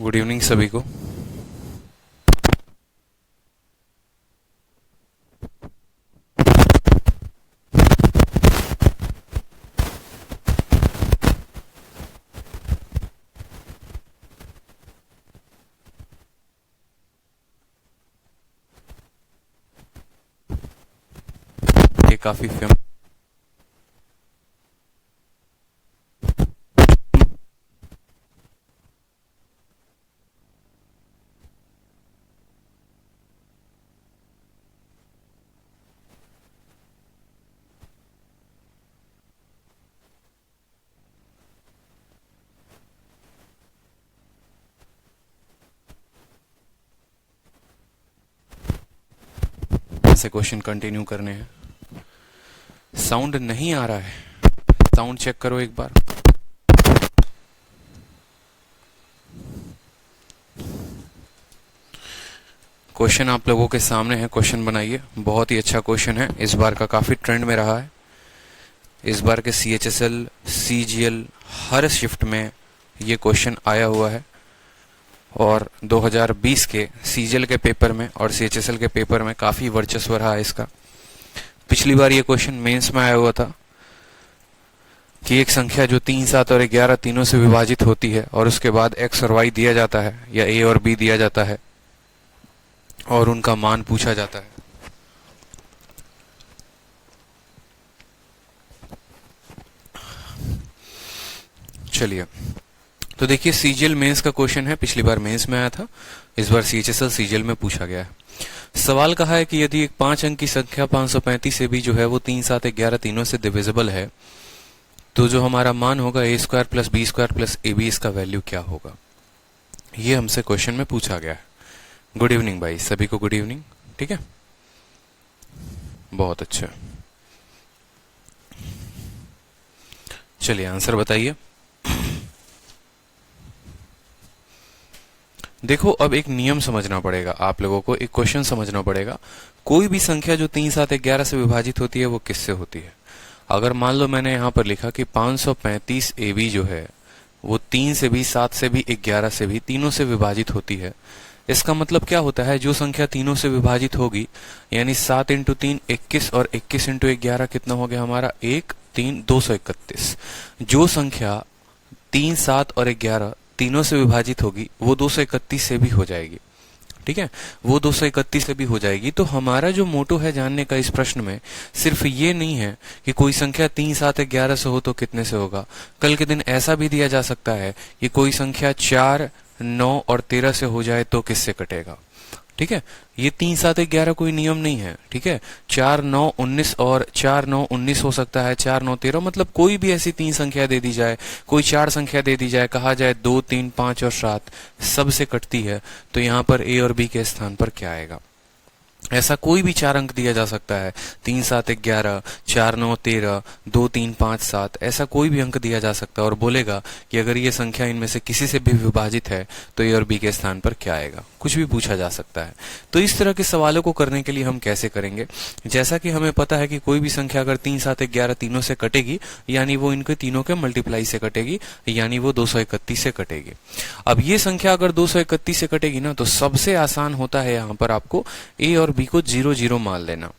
Good evening सभी को। ये काफी फेमस से क्वेश्चन कंटिन्यू करने हैं। साउंड नहीं आ रहा है, साउंड चेक करो एक बार। क्वेश्चन आप लोगों के सामने है, क्वेश्चन बनाइए। बहुत ही अच्छा क्वेश्चन है, इस बार का काफी ट्रेंड में रहा है। इस बार के CHSL CGL हर शिफ्ट में ये क्वेश्चन आया हुआ है और 2020 के CGL के पेपर में और CHSL के पेपर में काफी वर्चस्व रहा है इसका। पिछली बार ये क्वेश्चन मेंस में आया हुआ था कि एक संख्या जो 3, 7 और 11 तीनों से विभाजित होती है और उसके बाद x और y दिया जाता है या a और b दिया जाता है और उनका मान पूछा जाता है। चलिए, तो देखिए CGL मेंस का क्वेश्चन है। पिछली बार मेंस में आया था, इस बार CHSL CGL में पूछा गया है। सवाल कहा है कि यदि एक 5 अंक की संख्या 535 से भी जो है वो 3, 7, 11 तीनों से डिविजिबल है तो जो हमारा मान होगा a² + b² + ab, इसका वैल्यू क्या होगा, ये हमसे क्वेश्चन में पूछा गया है। गुड इवनिंग भाई, सभी को गुड इवनिंग। ठीक है, बहुत अच्छा। चलिए आंसर बताइए। देखो, अब एक नियम समझना पड़ेगा आप लोगों को, एक क्वेश्चन समझना पड़ेगा। कोई भी संख्या जो 3, 7, 11 से विभाजित होती है वो किससे होती है। अगर मान लो मैंने यहां पर लिखा कि 535 AB जो है वो 3 से भी, 7 से भी, 11 से भी, तीनों से विभाजित होती है। इसका मतलब क्या होता है, जो संख्या तीनों से विभाजित होगी, यानी 7 × 3 21 और 21 × 11 कितना हो गया हमारा 1, 3, 231। जो संख्या 3, 7 और 11 तीनों से विभाजित होगी वो 231 से भी हो जाएगी। ठीक है, वो 231 से भी हो जाएगी। तो हमारा जो मोटो है जानने का इस प्रश्न में सिर्फ ये नहीं है कि कोई संख्या 3, 7, 11 से हो तो कितने से होगा। कल के दिन ऐसा भी दिया जा सकता है कि कोई संख्या 4, 9 और 13 से हो जाए तो किससे कटेगा। ठीक है, ये 3, 7, 11 कोई नियम नहीं है। ठीक है, 4, 9, 19 और 4, 9, 19 हो सकता है, 4, 9, 13, मतलब कोई भी ऐसी 3 संख्या दे दी जाए, कोई 4 संख्या दे दी जाए, कहा जाए 2, 3, 5 और 7 सबसे कटती है, तो यहाँ पर A और B के स्थान पर क्या आएगा। ऐसा कोई भी 4 अंक दिया जा सकता है, 3, 7, 11, 4, 9, 13, 2, 3, 5, 7, ऐसा कोई भी अंक दिया जा सकता है और बोलेगा कि अगर ये संख्या इनमें से किसी से भी विभाजित है तो A और B के स्थान पर क्या आएगा। कुछ भी पूछा जा सकता है। तो इस तरह के सवालों को करने के लिए हम कैसे करेंगे, जैसा कि हमें पता है कि कोई भी संख्या अगर 3, 7, 11 तीनों से कटेगी यानी वो इनके तीनों के मल्टीप्लाई से कटेगी, यानी वो 231 से कटेगी। अब ये संख्या अगर 231 से कटेगी ना, तो सबसे आसान होता है यहाँ पर आपको A और B को 0, 0 मान लेना।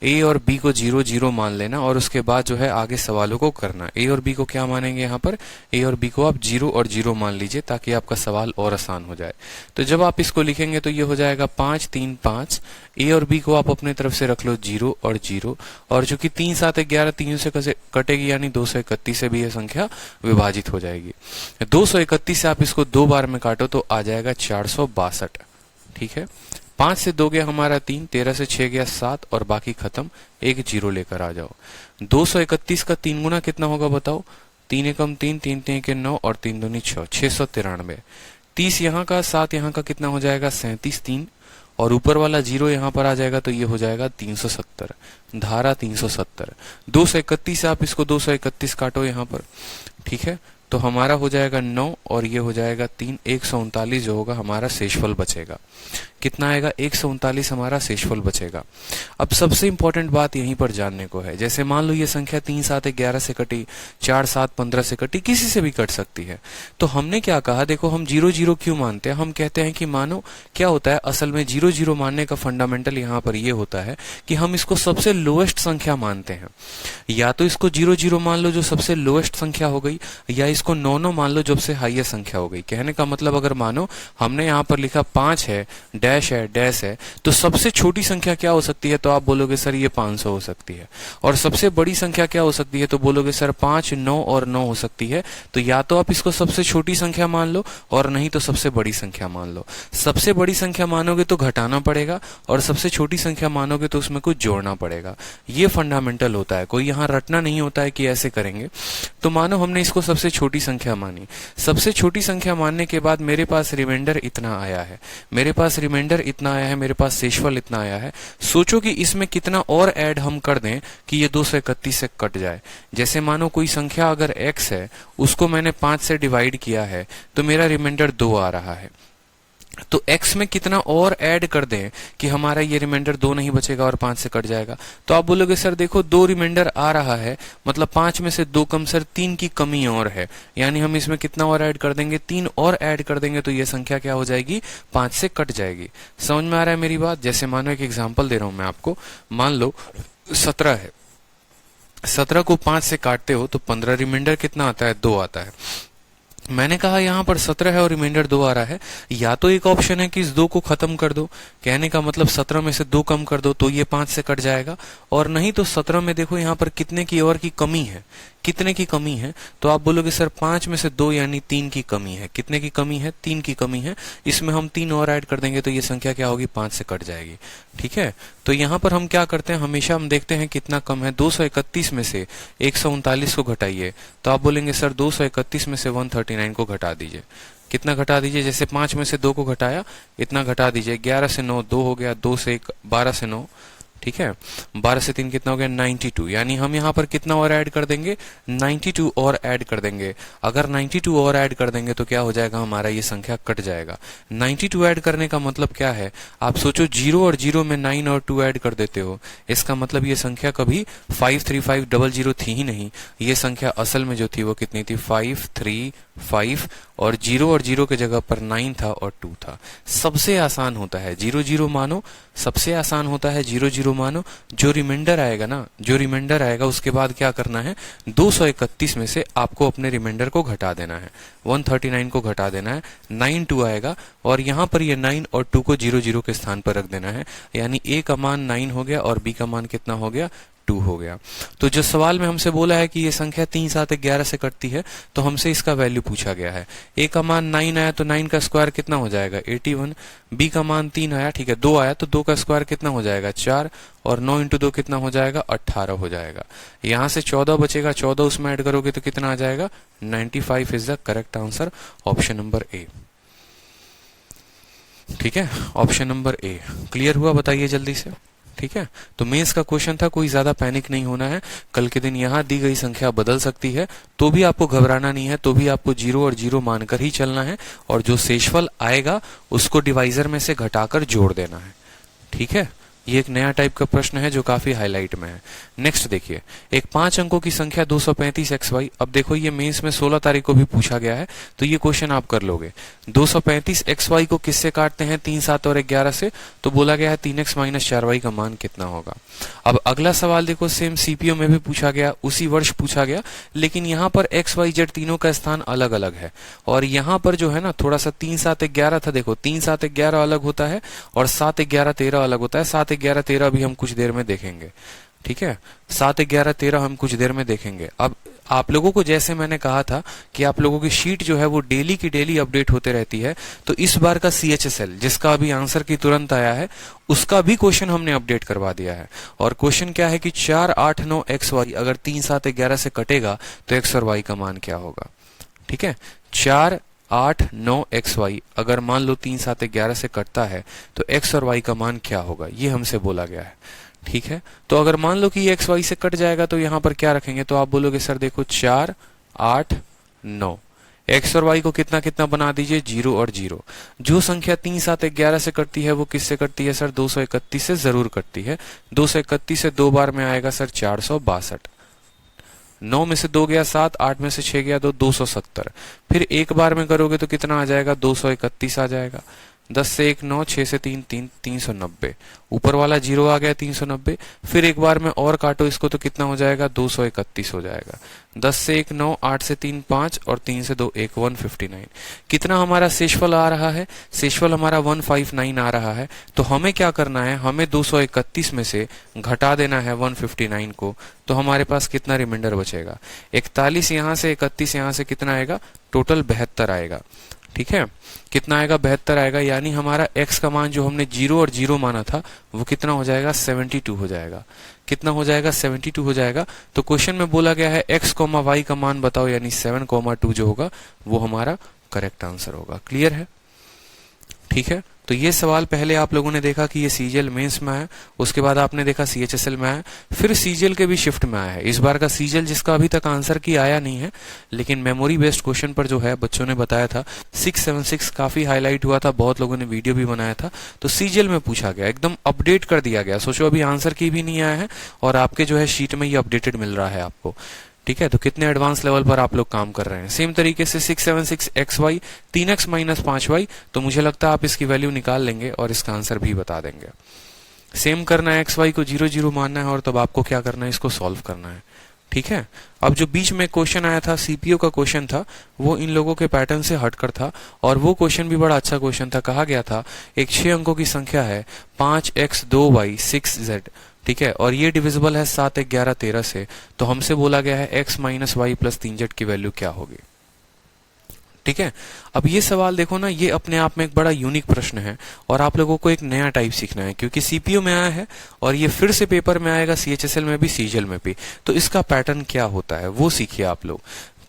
A और B को 0, 0 मान लेना और उसके बाद जो है आगे सवालों को करना। A और B को क्या मानेंगे यहाँ पर, A और B को आप 0 और 0 मान लीजिए ताकि आपका सवाल और आसान हो जाए। तो जब आप इसको लिखेंगे तो ये हो जाएगा 5, 3, 5। A और B को आप अपने तरफ से रख लो 0 और 0, और चूंकि 3, 7, 11 तीनों से कटेगी यानी 231 से भी यह संख्या विभाजित हो जाएगी। 231 से आप इसको 2 बार में काटो तो आ जाएगा 462। ठीक है, 5 से 2 गया हमारा 3, 13 से 6 गया 7 और बाकी खत्म, एक 0 लेकर आ जाओ। 231 का 3 गुना कितना होगा बताओ, 3 एकम 3, 3 3 के 9 और 3 दूनी 6, 693। 30 यहाँ का, 7 यहाँ का कितना हो जाएगा 37, 3 और ऊपर वाला 0 यहाँ पर आ जाएगा तो ये हो जाएगा 370, धारा 370। 231 से आप इसको 231 काटो यहाँ पर। ठीक है, तो हमारा हो जाएगा 9 और ये हो जाएगा 3, 139 जो होगा हमारा शेषफल बचेगा। कितना आएगा? 139 हमारा शेषफल बचेगा। अब सबसे इंपॉर्टेंट बात यहीं पर जानने को है, जैसे मान लो ये संख्या 3 7 11 से कटी, 4 7 15 से कटी, किसी से भी कट सकती है। तो हमने क्या कहा, देखो हम 0 0 क्यों मानते हैं? हम कहते हैं कि मानो क्या होता है, असल में 0 0 मानने का फंडामेंटल यहाँ पर ये होता है कि हम इसको सबसे लोएस्ट संख्या मानते हैं। या तो इसको 0 0 मान लो जो सबसे लोएस्ट संख्या हो गई, या इसको 9 9 मान लो जो सबसे हाईएस्ट संख्या हो गई। कहने का मतलब अगर मानो हमने यहाँ पर लिखा 5 है, डैश है, डैश है, तो सबसे छोटी संख्या क्या हो सकती है? तो आप बोलोगे सर ये 500 हो सकती है। और सबसे बड़ी संख्या क्या हो सकती है? तो बोलोगे सर 5 9 और 9 हो सकती है। तो या तो आप इसको सबसे छोटी संख्या मान लो और नहीं तो सबसे बड़ी संख्या मान लो। सबसे बड़ी संख्या मानोगे तो घटाना पड़ेगा और सबसे छोटी संख्या मानोगे तो उसमें कुछ जोड़ना पड़ेगा। ये फंडामेंटल होता है, कोई यहाँ रटना नहीं होता है कि ऐसे करेंगे। तो मानो हमने इसको सबसे छोटी संख्या मानी, सबसे छोटी संख्या मानने के बाद मेरे पास रिमाइंडर इतना आया है, मेरे पास रिमाइंडर इतना आया है, मेरे पास शेषफल इतना आया है। सोचो कि इसमें कितना और ऐड हम कर दें कि ये 231 से कट जाए। जैसे मानो कोई संख्या अगर x है, उसको मैंने 5 से डिवाइड किया है, तो मेरा रिमाइंडर 2 आ रहा है। तो x में कितना और ऐड कर दें कि हमारा ये रिमाइंडर 2 नहीं बचेगा और 5 से कट जाएगा? तो आप बोलोगे सर देखो 2 रिमाइंडर आ रहा है, मतलब 5 में से 2 कम, सर 3 की कमी और है, यानी हम इसमें कितना और ऐड कर देंगे? 3 और ऐड कर देंगे तो ये संख्या क्या हो जाएगी? 5 से कट जाएगी। समझ में आ रहा है मेरी बात? जैसे मानो एक एग्जाम्पल दे रहा हूं मैं आपको, मान लो 17 है, 17 को 5 से काटते हो तो 15, रिमाइंडर कितना आता है? 2 आता है। मैंने कहा यहाँ पर 17 है और रिमाइंडर 2 आ रहा है, या तो एक ऑप्शन है कि इस 2 को खत्म कर दो, कहने का मतलब 17 में से 2 कम कर दो तो ये 5 से कट जाएगा, और नहीं तो 17 में देखो यहाँ पर कितने की और की कमी है, कितने की कमी है? तो आप बोलोगे सर 5 में से 2 यानी 3 की कमी है। कितने की कमी है? 3 की कमी है। इसमें हम 3 और ऐड कर देंगे तो ये संख्या क्या होगी? 5 से कट जाएगी। ठीक है, तो यहाँ पर हम क्या करते हैं, हमेशा हम देखते हैं कितना कम है। 231 में से 139 को घटाइए, तो आप बोलेंगे सर 231 में से 139 को घटा दीजिए। कितना घटा दीजिए? जैसे 5 में से 2 को घटाया, इतना घटा दीजिए। 11 से 9 2 हो गया, 2 से 1 12 से 9, ठीक है, 12 से 3 कितना हो गया? 92। यानी हम यहाँ पर कितना और ऐड कर देंगे? 92 और ऐड कर देंगे। अगर 92 और ऐड कर देंगे तो क्या हो जाएगा? हमारा ये संख्या कट जाएगा। 92 ऐड करने का मतलब क्या है? आप सोचो 0 और 0 में 9 और 2 ऐड कर देते हो, इसका मतलब ये संख्या कभी 53500 थी ही नहीं। ये संख्या असल में जो थी वो कितनी थी? 535, और 0 और 0 के जगह पर 9 था और 2 था। सबसे आसान होता है 0 0 मानो, सबसे आसान होता है 0 0 मानो। जो रिमाइंडर आएगा ना, जो रिमाइंडर आएगा उसके बाद क्या करना है? 231 में से आपको अपने रिमाइंडर को घटा देना है, 139 को घटा देना है, 9 2 आएगा, और यहाँ पर ये 9 और 2 को 0 0 के स्थान पर रख देना है। यानी a का मान 9 हो गया और b का मान कितना हो गया? 2 हो गया। तो जो सवाल में हमसे बोला है कि ये संख्या 3 7 11 से कटती है, तो हमसे इसका वैल्यू पूछा गया है। a का मान 9 आया तो 9 का स्क्वायर कितना हो जाएगा? 81। b का मान 3 आया, ठीक है, 2 आया तो 2 का स्क्वायर कितना हो जाएगा? 4, और 9 इंटू 2 कितना हो जाएगा? 18 हो जाएगा। यहां से 14 बचेगा, 14 उसमें ऐड करोगे तो कितना आ जाएगा? 95 is the correct answer, option number A. ठीक है, ऑप्शन नंबर ए क्लियर हुआ? बताइए जल्दी से। ठीक है, तो मेंस का क्वेश्चन था, कोई ज्यादा पैनिक नहीं होना है। कल के दिन यहाँ दी गई संख्या बदल सकती है, तो भी आपको घबराना नहीं है, तो भी आपको 0 और 0 मानकर ही चलना है, और जो शेषफल आएगा उसको डिवाइजर में से घटाकर जोड़ देना है। ठीक है, ये एक नया टाइप का प्रश्न है जो काफी हाईलाइट में है। नेक्स्ट देखिए, एक 5 अंकों की संख्या 235xy। अब देखो ये मेंस में 16 तारीख को भी पूछा गया है, तो ये क्वेश्चन आप कर लोगे। 235xy को किससे काटते हैं? 3 7 और 11 से। तो बोला गया है 3x - 4y का मान कितना होगा। अब अगला सवाल देखो, सेम सीपीओ में भी पूछा गया, उसी वर्ष पूछा गया, लेकिन यहाँ पर x y z तीनों का स्थान अलग अलग है, और यहाँ पर जो है ना थोड़ा सा 3 7 11 था। देखो 3 7 11 अलग होता है और 7 11 13 अलग होता है। 7 11 13 भी हम कुछ देर में देखेंगे। ठीक है, 7 11 13 हम कुछ देर में देखेंगे। अब आप लोगों को जैसे मैंने कहा था कि आप लोगों की शीट जो है वो डेली की डेली अपडेट होते रहती है, तो इस बार का CHSL जिसका अभी आंसर की तुरंत आया है, उसका भी क्वेश्चन हमने अपडेट करवा दिया है। और क्वेश्चन क्या है कि 4 8 9 XY अगर 3 7 11 से कटेगा तो x और y का मान क्या होगा। ठीक है, 4 8 9 XY अगर मान लो 3 7 11 से कटता है तो x और y का मान क्या होगा, ये हमसे बोला गया है। ठीक है, तो अगर मान लो कि ये x y से कट जाएगा तो यहाँ पर क्या रखेंगे, तो आप बोलोगे सर देखो 4 8 9। एक्स और वाई को कितना कितना बना दीजिए, 0 और 0। जो संख्या 3, 7, 11 से कटती है वो किससे कटती है सर, 231 से जरूर कटती है। 231 से 2 बार में आएगा सर 462। 9 में से 2 गया 7, 8 में से 6 गया 2, 270। फिर एक बार में करोगे तो कितना आ जाएगा, 231 आ जाएगा। 10 से 1 9, 6 से 3 3, 390। ऊपर वाला 0 आ गया 390। फिर एक बार में और काटो इसको तो कितना हो जाएगा, 231 हो जाएगा। 10 से 1 9, 8 से 3 5 और 3 से 2 1, 159। कितना हमारा शेषफल आ रहा है, शेषफल हमारा 159 आ रहा है। तो हमें क्या करना है, हमें 231 में से घटा देना है 159 को। तो हमारे पास कितना रिमाइंडर बचेगा, 41 यहां से 31 यहां से कितना आएगा, टोटल 72 आएगा। ठीक है, कितना आएगा, 72 आएगा। यानी हमारा x का मान जो हमने 0 और 0 माना था वो कितना हो जाएगा, 72 हो जाएगा। कितना हो जाएगा, 72 हो जाएगा। तो क्वेश्चन में बोला गया है x, y का मान बताओ, यानी 7, 2 जो होगा वो हमारा करेक्ट आंसर होगा। क्लियर है, ठीक है। तो ये सवाल पहले आप लोगों ने देखा कि ये सीजीएल मेंस में है, उसके बाद आपने देखा सीएचएसएल में है, फिर सीजीएल के भी शिफ्ट में आया है। इस बार का सीजीएल जिसका अभी तक आंसर की आया नहीं है, लेकिन मेमोरी बेस्ड क्वेश्चन पर जो है बच्चों ने बताया था 676 काफी हाईलाइट हुआ था, बहुत लोगों ने वीडियो भी बनाया था। तो सीजीएल में पूछा गया, एकदम अपडेट कर दिया गया। सोचो अभी आंसर की भी नहीं आया है और आपके जो है शीट में ये अपडेटेड मिल रहा है आपको। ठीक है, तो कितने एडवांस लेवल पर आप लोग काम कर रहे हैं। सेम तरीके से 676xy 3x - 5y, तो मुझे लगता है आप इसकी वैल्यू निकाल लेंगे और इसका आंसर भी बता देंगे। सेम करना है, xy को 0 0 मानना है और तब आपको क्या करना है, इसको सॉल्व करना है। ठीक है, अब जो बीच में क्वेश्चन आया था सीपीओ का क्वेश्चन था, वो इन लोगों के पैटर्न से हटकर था और वो क्वेश्चन भी बड़ा अच्छा क्वेश्चन था। कहा गया था एक 6 अंकों की संख्या है 5x 2y 6z, ठीक है, और ये डिविजिबल है 7 11 13 से। तो हमसे बोला गया है x - y + 3z की वैल्यू क्या होगी। ठीक है, अब ये सवाल देखो ना, ये अपने आप में एक बड़ा यूनिक प्रश्न है और आप लोगों को एक नया टाइप सीखना है, क्योंकि सीपीयू में आया है और ये फिर से पेपर में आएगा, सीएचएसएल में भी, सीजीएल में भी। तो इसका पैटर्न क्या होता है वो सीखिए आप लोग।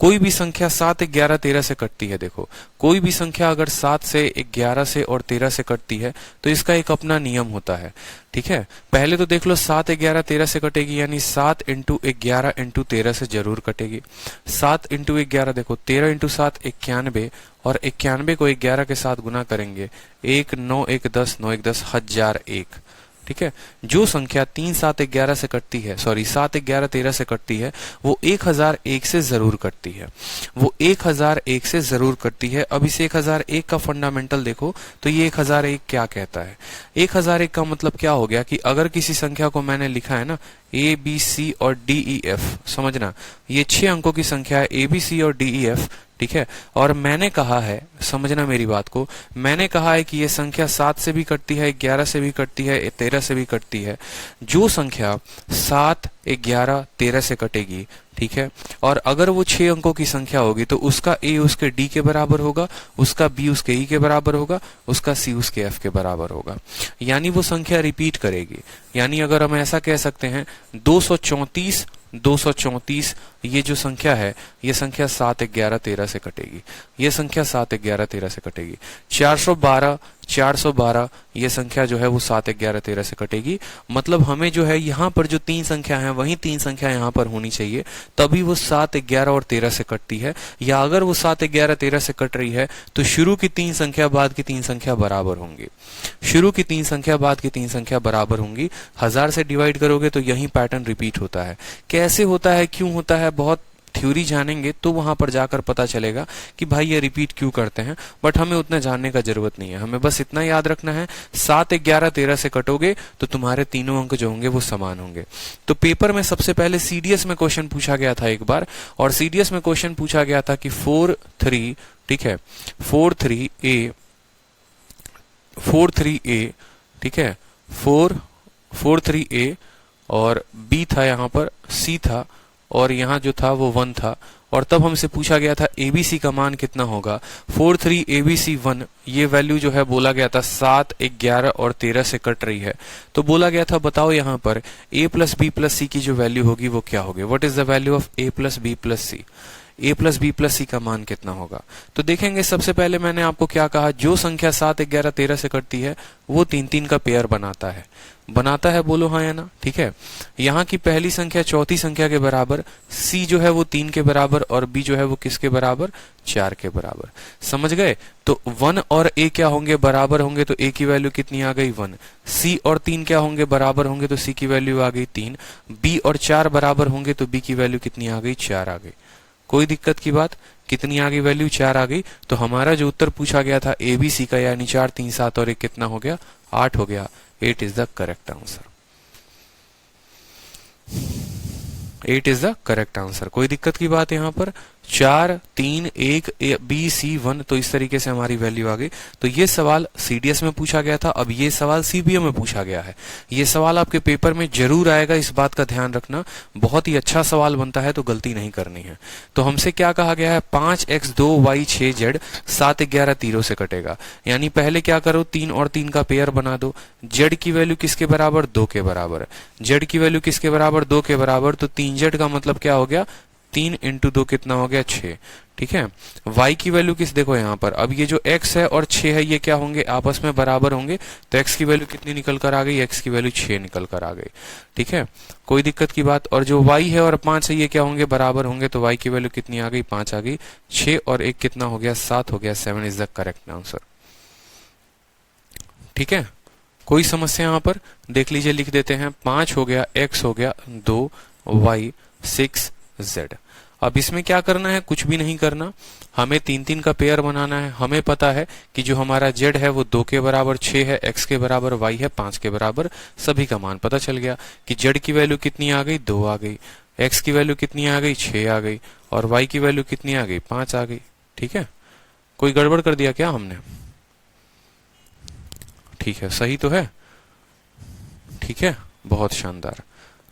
कोई भी संख्या 7 11 13 से कटती है, देखो कोई भी संख्या अगर 7 से 11 से और 13 से कटती है तो इसका एक अपना नियम होता है। ठीक है, पहले तो देख लो 7 11 13 से कटेगी, यानी 7 × 11 × 13 से जरूर कटेगी। 7 × 11 देखो 13 × 7 91 और 91 को 11 के साथ गुना करेंगे 1 9 1 10 9 1 10 1001। ठीक है, जो संख्या 3 7 11 से कटती है, सॉरी 7 11 13 से कटती है, वो 1001 से जरूर कटती है, वो 1001 से जरूर कटती है। अब इस 1001 का फंडामेंटल देखो तो ये 1001 क्या कहता है। 1001 का मतलब क्या हो गया कि अगर किसी संख्या को मैंने लिखा है ना A B C और D E F, समझना ये 6 अंकों की संख्या है A B C और D E F, ठीक है, और मैंने कहा है, समझना मेरी बात को, मैंने कहा है कि ये संख्या 7 से भी कटती है, 11 से भी कटती है, 13 से भी कटती है। जो संख्या 7 11 13 से कटेगी, ठीक है, और अगर वो 6 अंकों की संख्या होगी तो उसका A उसके D के बराबर होगा, उसका B उसके E के बराबर होगा, उसका C उसके F के बराबर होगा, यानी वो संख्या रिपीट करेगी। यानी अगर हम ऐसा कह सकते हैं 234 ये जो संख्या है, ये संख्या 7 11 13 से कटेगी, ये संख्या 7 11 13 से कटेगी। 412 ये संख्या जो है वो 7 11 13 से कटेगी। मतलब हमें जो है यहाँ पर जो 3 संख्या है वही 3 संख्या यहाँ पर होनी चाहिए, तभी वो 7 11 और 13 से कटती है। या अगर वो 7 11 13 से कट रही है तो शुरू की 3 संख्या बाद की 3 संख्या बराबर होंगी, शुरू की 3 संख्या बाद की 3 संख्या बराबर होंगी। 1000 से डिवाइड करोगे तो यही पैटर्न रिपीट होता है। कैसे होता है, क्यों होता है, बहुत थ्योरी जानेंगे तो वहां पर जाकर पता चलेगा कि भाई ये रिपीट क्यों करते हैं, बट हमें उतना जानने का जरूरत नहीं है। हमें बस इतना याद रखना है 7 11 13 से कटोगे तो तुम्हारे तीनों अंक जो होंगे वो समान होंगे। तो पेपर में सबसे पहले सीडीएस में क्वेश्चन पूछा गया था एक बार, और सीडीएस में क्वेश्चन पूछा गया था कि 4 3, ठीक है, 4 3a, ठीक है, 4 3a और b था, यहाँ पर c था और यहाँ जो था वो 1 था, और तब हमसे पूछा गया था ABC का मान कितना होगा। 4 3 ABC 1 ये वैल्यू जो है बोला गया था 7 11 और 13 से कट रही है, तो बोला गया था बताओ यहाँ पर A + B + C की जो वैल्यू होगी वो क्या होगी। What is the value of A + B + C। a plus B plus C का मान कितना होगा। तो देखेंगे सबसे पहले मैंने आपको क्या कहा, जो संख्या 7, 11, 13 से कटती है वो 3 3 का पेयर बनाता है, बोलो हाँ या ना। ठीक है, यहाँ की पहली संख्या चौथी संख्या के बराबर, c जो है वो 3 के बराबर और b जो है वो किसके बराबर, 4 के बराबर। समझ गए। तो 1 और a क्या होंगे, बराबर होंगे, तो a की वैल्यू कितनी आ गई 1। c और 3 क्या होंगे, बराबर होंगे, तो c की वैल्यू आ गई 3। b और 4 बराबर होंगे तो b की वैल्यू कितनी आ गई, 4 आ गई। कोई दिक्कत की बात, कितनी आ गई वैल्यू, 4 आ गई। तो हमारा जो उत्तर पूछा गया था ABC का, यानी 4 3 7 और 1 कितना हो गया, 8 हो गया। 8 is the correct answer. 8 is the correct answer. कोई दिक्कत की बात यहाँ पर, 4 3 1 B C 1, तो इस तरीके से हमारी वैल्यू आ गई। तो ये सवाल CDS में पूछा गया था, अब ये सवाल CBM में पूछा गया है। ये सवाल आपके पेपर में जरूर आएगा, इस बात का ध्यान रखना। बहुत ही अच्छा सवाल बनता है, तो गलती नहीं करनी है। तो हमसे क्या कहा गया है, 5x 2y 6z 7 11 तीरों से कटेगा। यानी पहले क्या करो, 3 और 3 का पेयर बना दो। z की वैल्यू किसके बराबर, 2 के बराबर। z की वैल्यू किसके बराबर, 2 के बराबर, तो 3z का मतलब क्या हो गया, 3 इंटू 2 कितना हो गया, 6। ठीक है, y की वैल्यू किस, देखो यहाँ पर अब ये जो x है और 6 है ये क्या होंगे, आपस में बराबर होंगे, तो x की वैल्यू कितनी निकल कर आ गई, x की वैल्यू 6 निकल कर आ गई। ठीक है, कोई दिक्कत की बात। और जो y है और 5 है ये क्या होंगे, बराबर होंगे, तो y की वैल्यू कितनी आ गई, 5 आ गई। 6 और 1 कितना हो गया, 7 हो गया। 7 इज द करेक्ट आंसर। ठीक है, कोई समस्या यहाँ पर, देख लीजिए, लिख देते हैं। 5 हो गया, x हो गया 2, y 6 z। अब इसमें क्या करना है, कुछ भी नहीं करना, हमें 3 3 का पेयर बनाना है। हमें पता है कि जो हमारा z है वो 2 के बराबर 6 है, x के बराबर, y है 5 के बराबर। सभी का मान पता चल गया कि z की वैल्यू कितनी आ गई, 2 आ गई, x की वैल्यू कितनी आ गई, 6 आ गई, और y की वैल्यू कितनी आ गई, 5 आ गई। ठीक है, कोई गड़बड़ कर दिया क्या हमने, ठीक है, सही तो है। ठीक है, बहुत शानदार।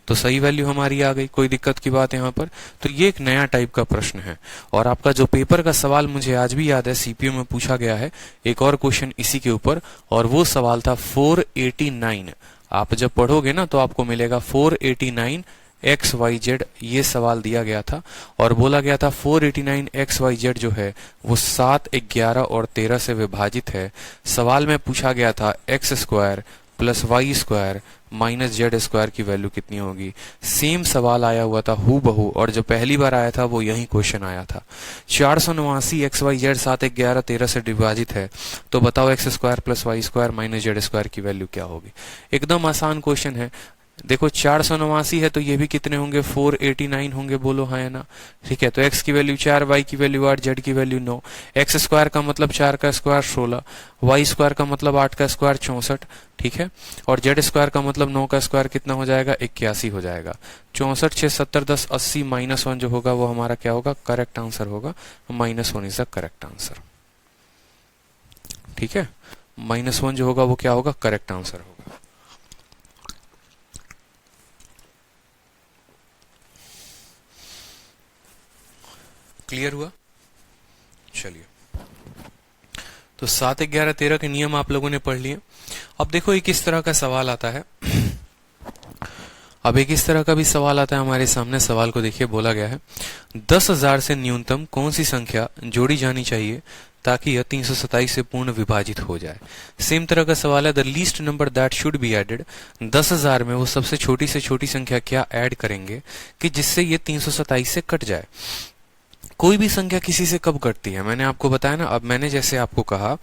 तो सही वैल्यू हमारी आ गई, कोई दिक्कत की बात यहाँ पर। तो ये एक नया टाइप का प्रश्न है, और आपका जो पेपर का सवाल मुझे आज भी याद है, सीपीयू में पूछा गया है एक और क्वेश्चन इसी के ऊपर, और वो सवाल था 489। आप जब पढ़ोगे ना तो आपको मिलेगा 489 XYZ, ये सवाल दिया गया था और बोला गया था 489 XYZ जो है वो 7 11 और 13 से विभाजित है। सवाल में पूछा गया था x square plus y square minus z square की वैल्यू कितनी होगी। सेम सवाल आया हुआ था हूबहू, और जो पहली बार आया था वो यही क्वेश्चन आया था। 489 XYZ 7 11 13 से विभाजित है, तो बताओ x square plus y square minus z square की वैल्यू क्या होगी। एकदम आसान क्वेश्चन है। देखो 489 है तो ये भी कितने होंगे, 489 होंगे, बोलो हाँ या ना। ठीक है, तो x की वैल्यू 4, y की वैल्यू 8, z की वैल्यू 9। x स्क्वायर का मतलब 4 का स्क्वायर 16, y स्क्वायर का मतलब 8 का स्क्वायर 64। ठीक है, और z स्क्वायर का मतलब 9 का स्क्वायर कितना हो जाएगा, 81 हो जाएगा। 64 6 70 10 80 -1 जो होगा वो हमारा क्या होगा, करेक्ट आंसर होगा। -1 इज द करेक्ट आंसर। ठीक है, -1 जो होगा वो क्या होगा, करेक्ट आंसर होगा। क्लियर हुआ। चलिए, तो 7 11 13 के नियम आप लोगों ने पढ़ लिए। अब देखो एक इस तरह का सवाल आता है। अब एक इस तरह का भी सवाल आता है हमारे सामने। सवाल को देखिए, बोला गया है 10,000 से न्यूनतम कौन सी संख्या जोड़ी जानी चाहिए ताकि यह 327 से पूर्ण विभाजित हो जाए। सेम तरह का सवाल है, the least number that should be added. 10,000 में वो सबसे छोटी से छोटी संख्या क्या ऐड करेंगे कि जिससे ये 327 से कट जाए। कोई भी संख्या किसी से कब कटती है, मैंने आपको बताया ना। अब मैंने जैसे आपको कहा,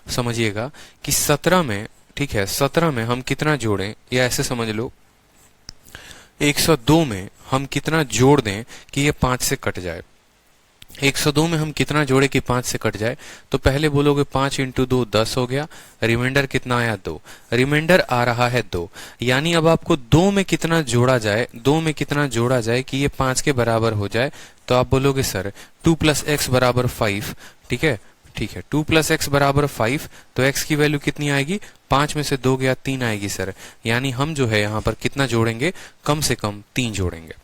समझिएगा कि 17 में, ठीक है, 17 में हम कितना जोड़ें, या ऐसे समझ लो 102 में हम कितना जोड़ दें कि ये 5 से कट जाए। 102 में हम कितना जोड़े कि 5 से कट जाए, तो पहले बोलोगे 5 इंटू 2 10 हो गया, रिमाइंडर कितना आया 2, रिमाइंडर आ रहा है 2। यानी अब आपको 2 में कितना जोड़ा जाए, 2 में कितना जोड़ा जाए कि ये 5 के बराबर हो जाए, तो आप बोलोगे सर 2 + x बराबर 5। ठीक है, ठीक है, 2 + x बराबर 5, तो x की वैल्यू कितनी आएगी, 5 में से 2 गया 3 आएगी सर। यानी हम जो है यहाँ पर कितना जोड़ेंगे, कम से कम 3 जोड़ेंगे।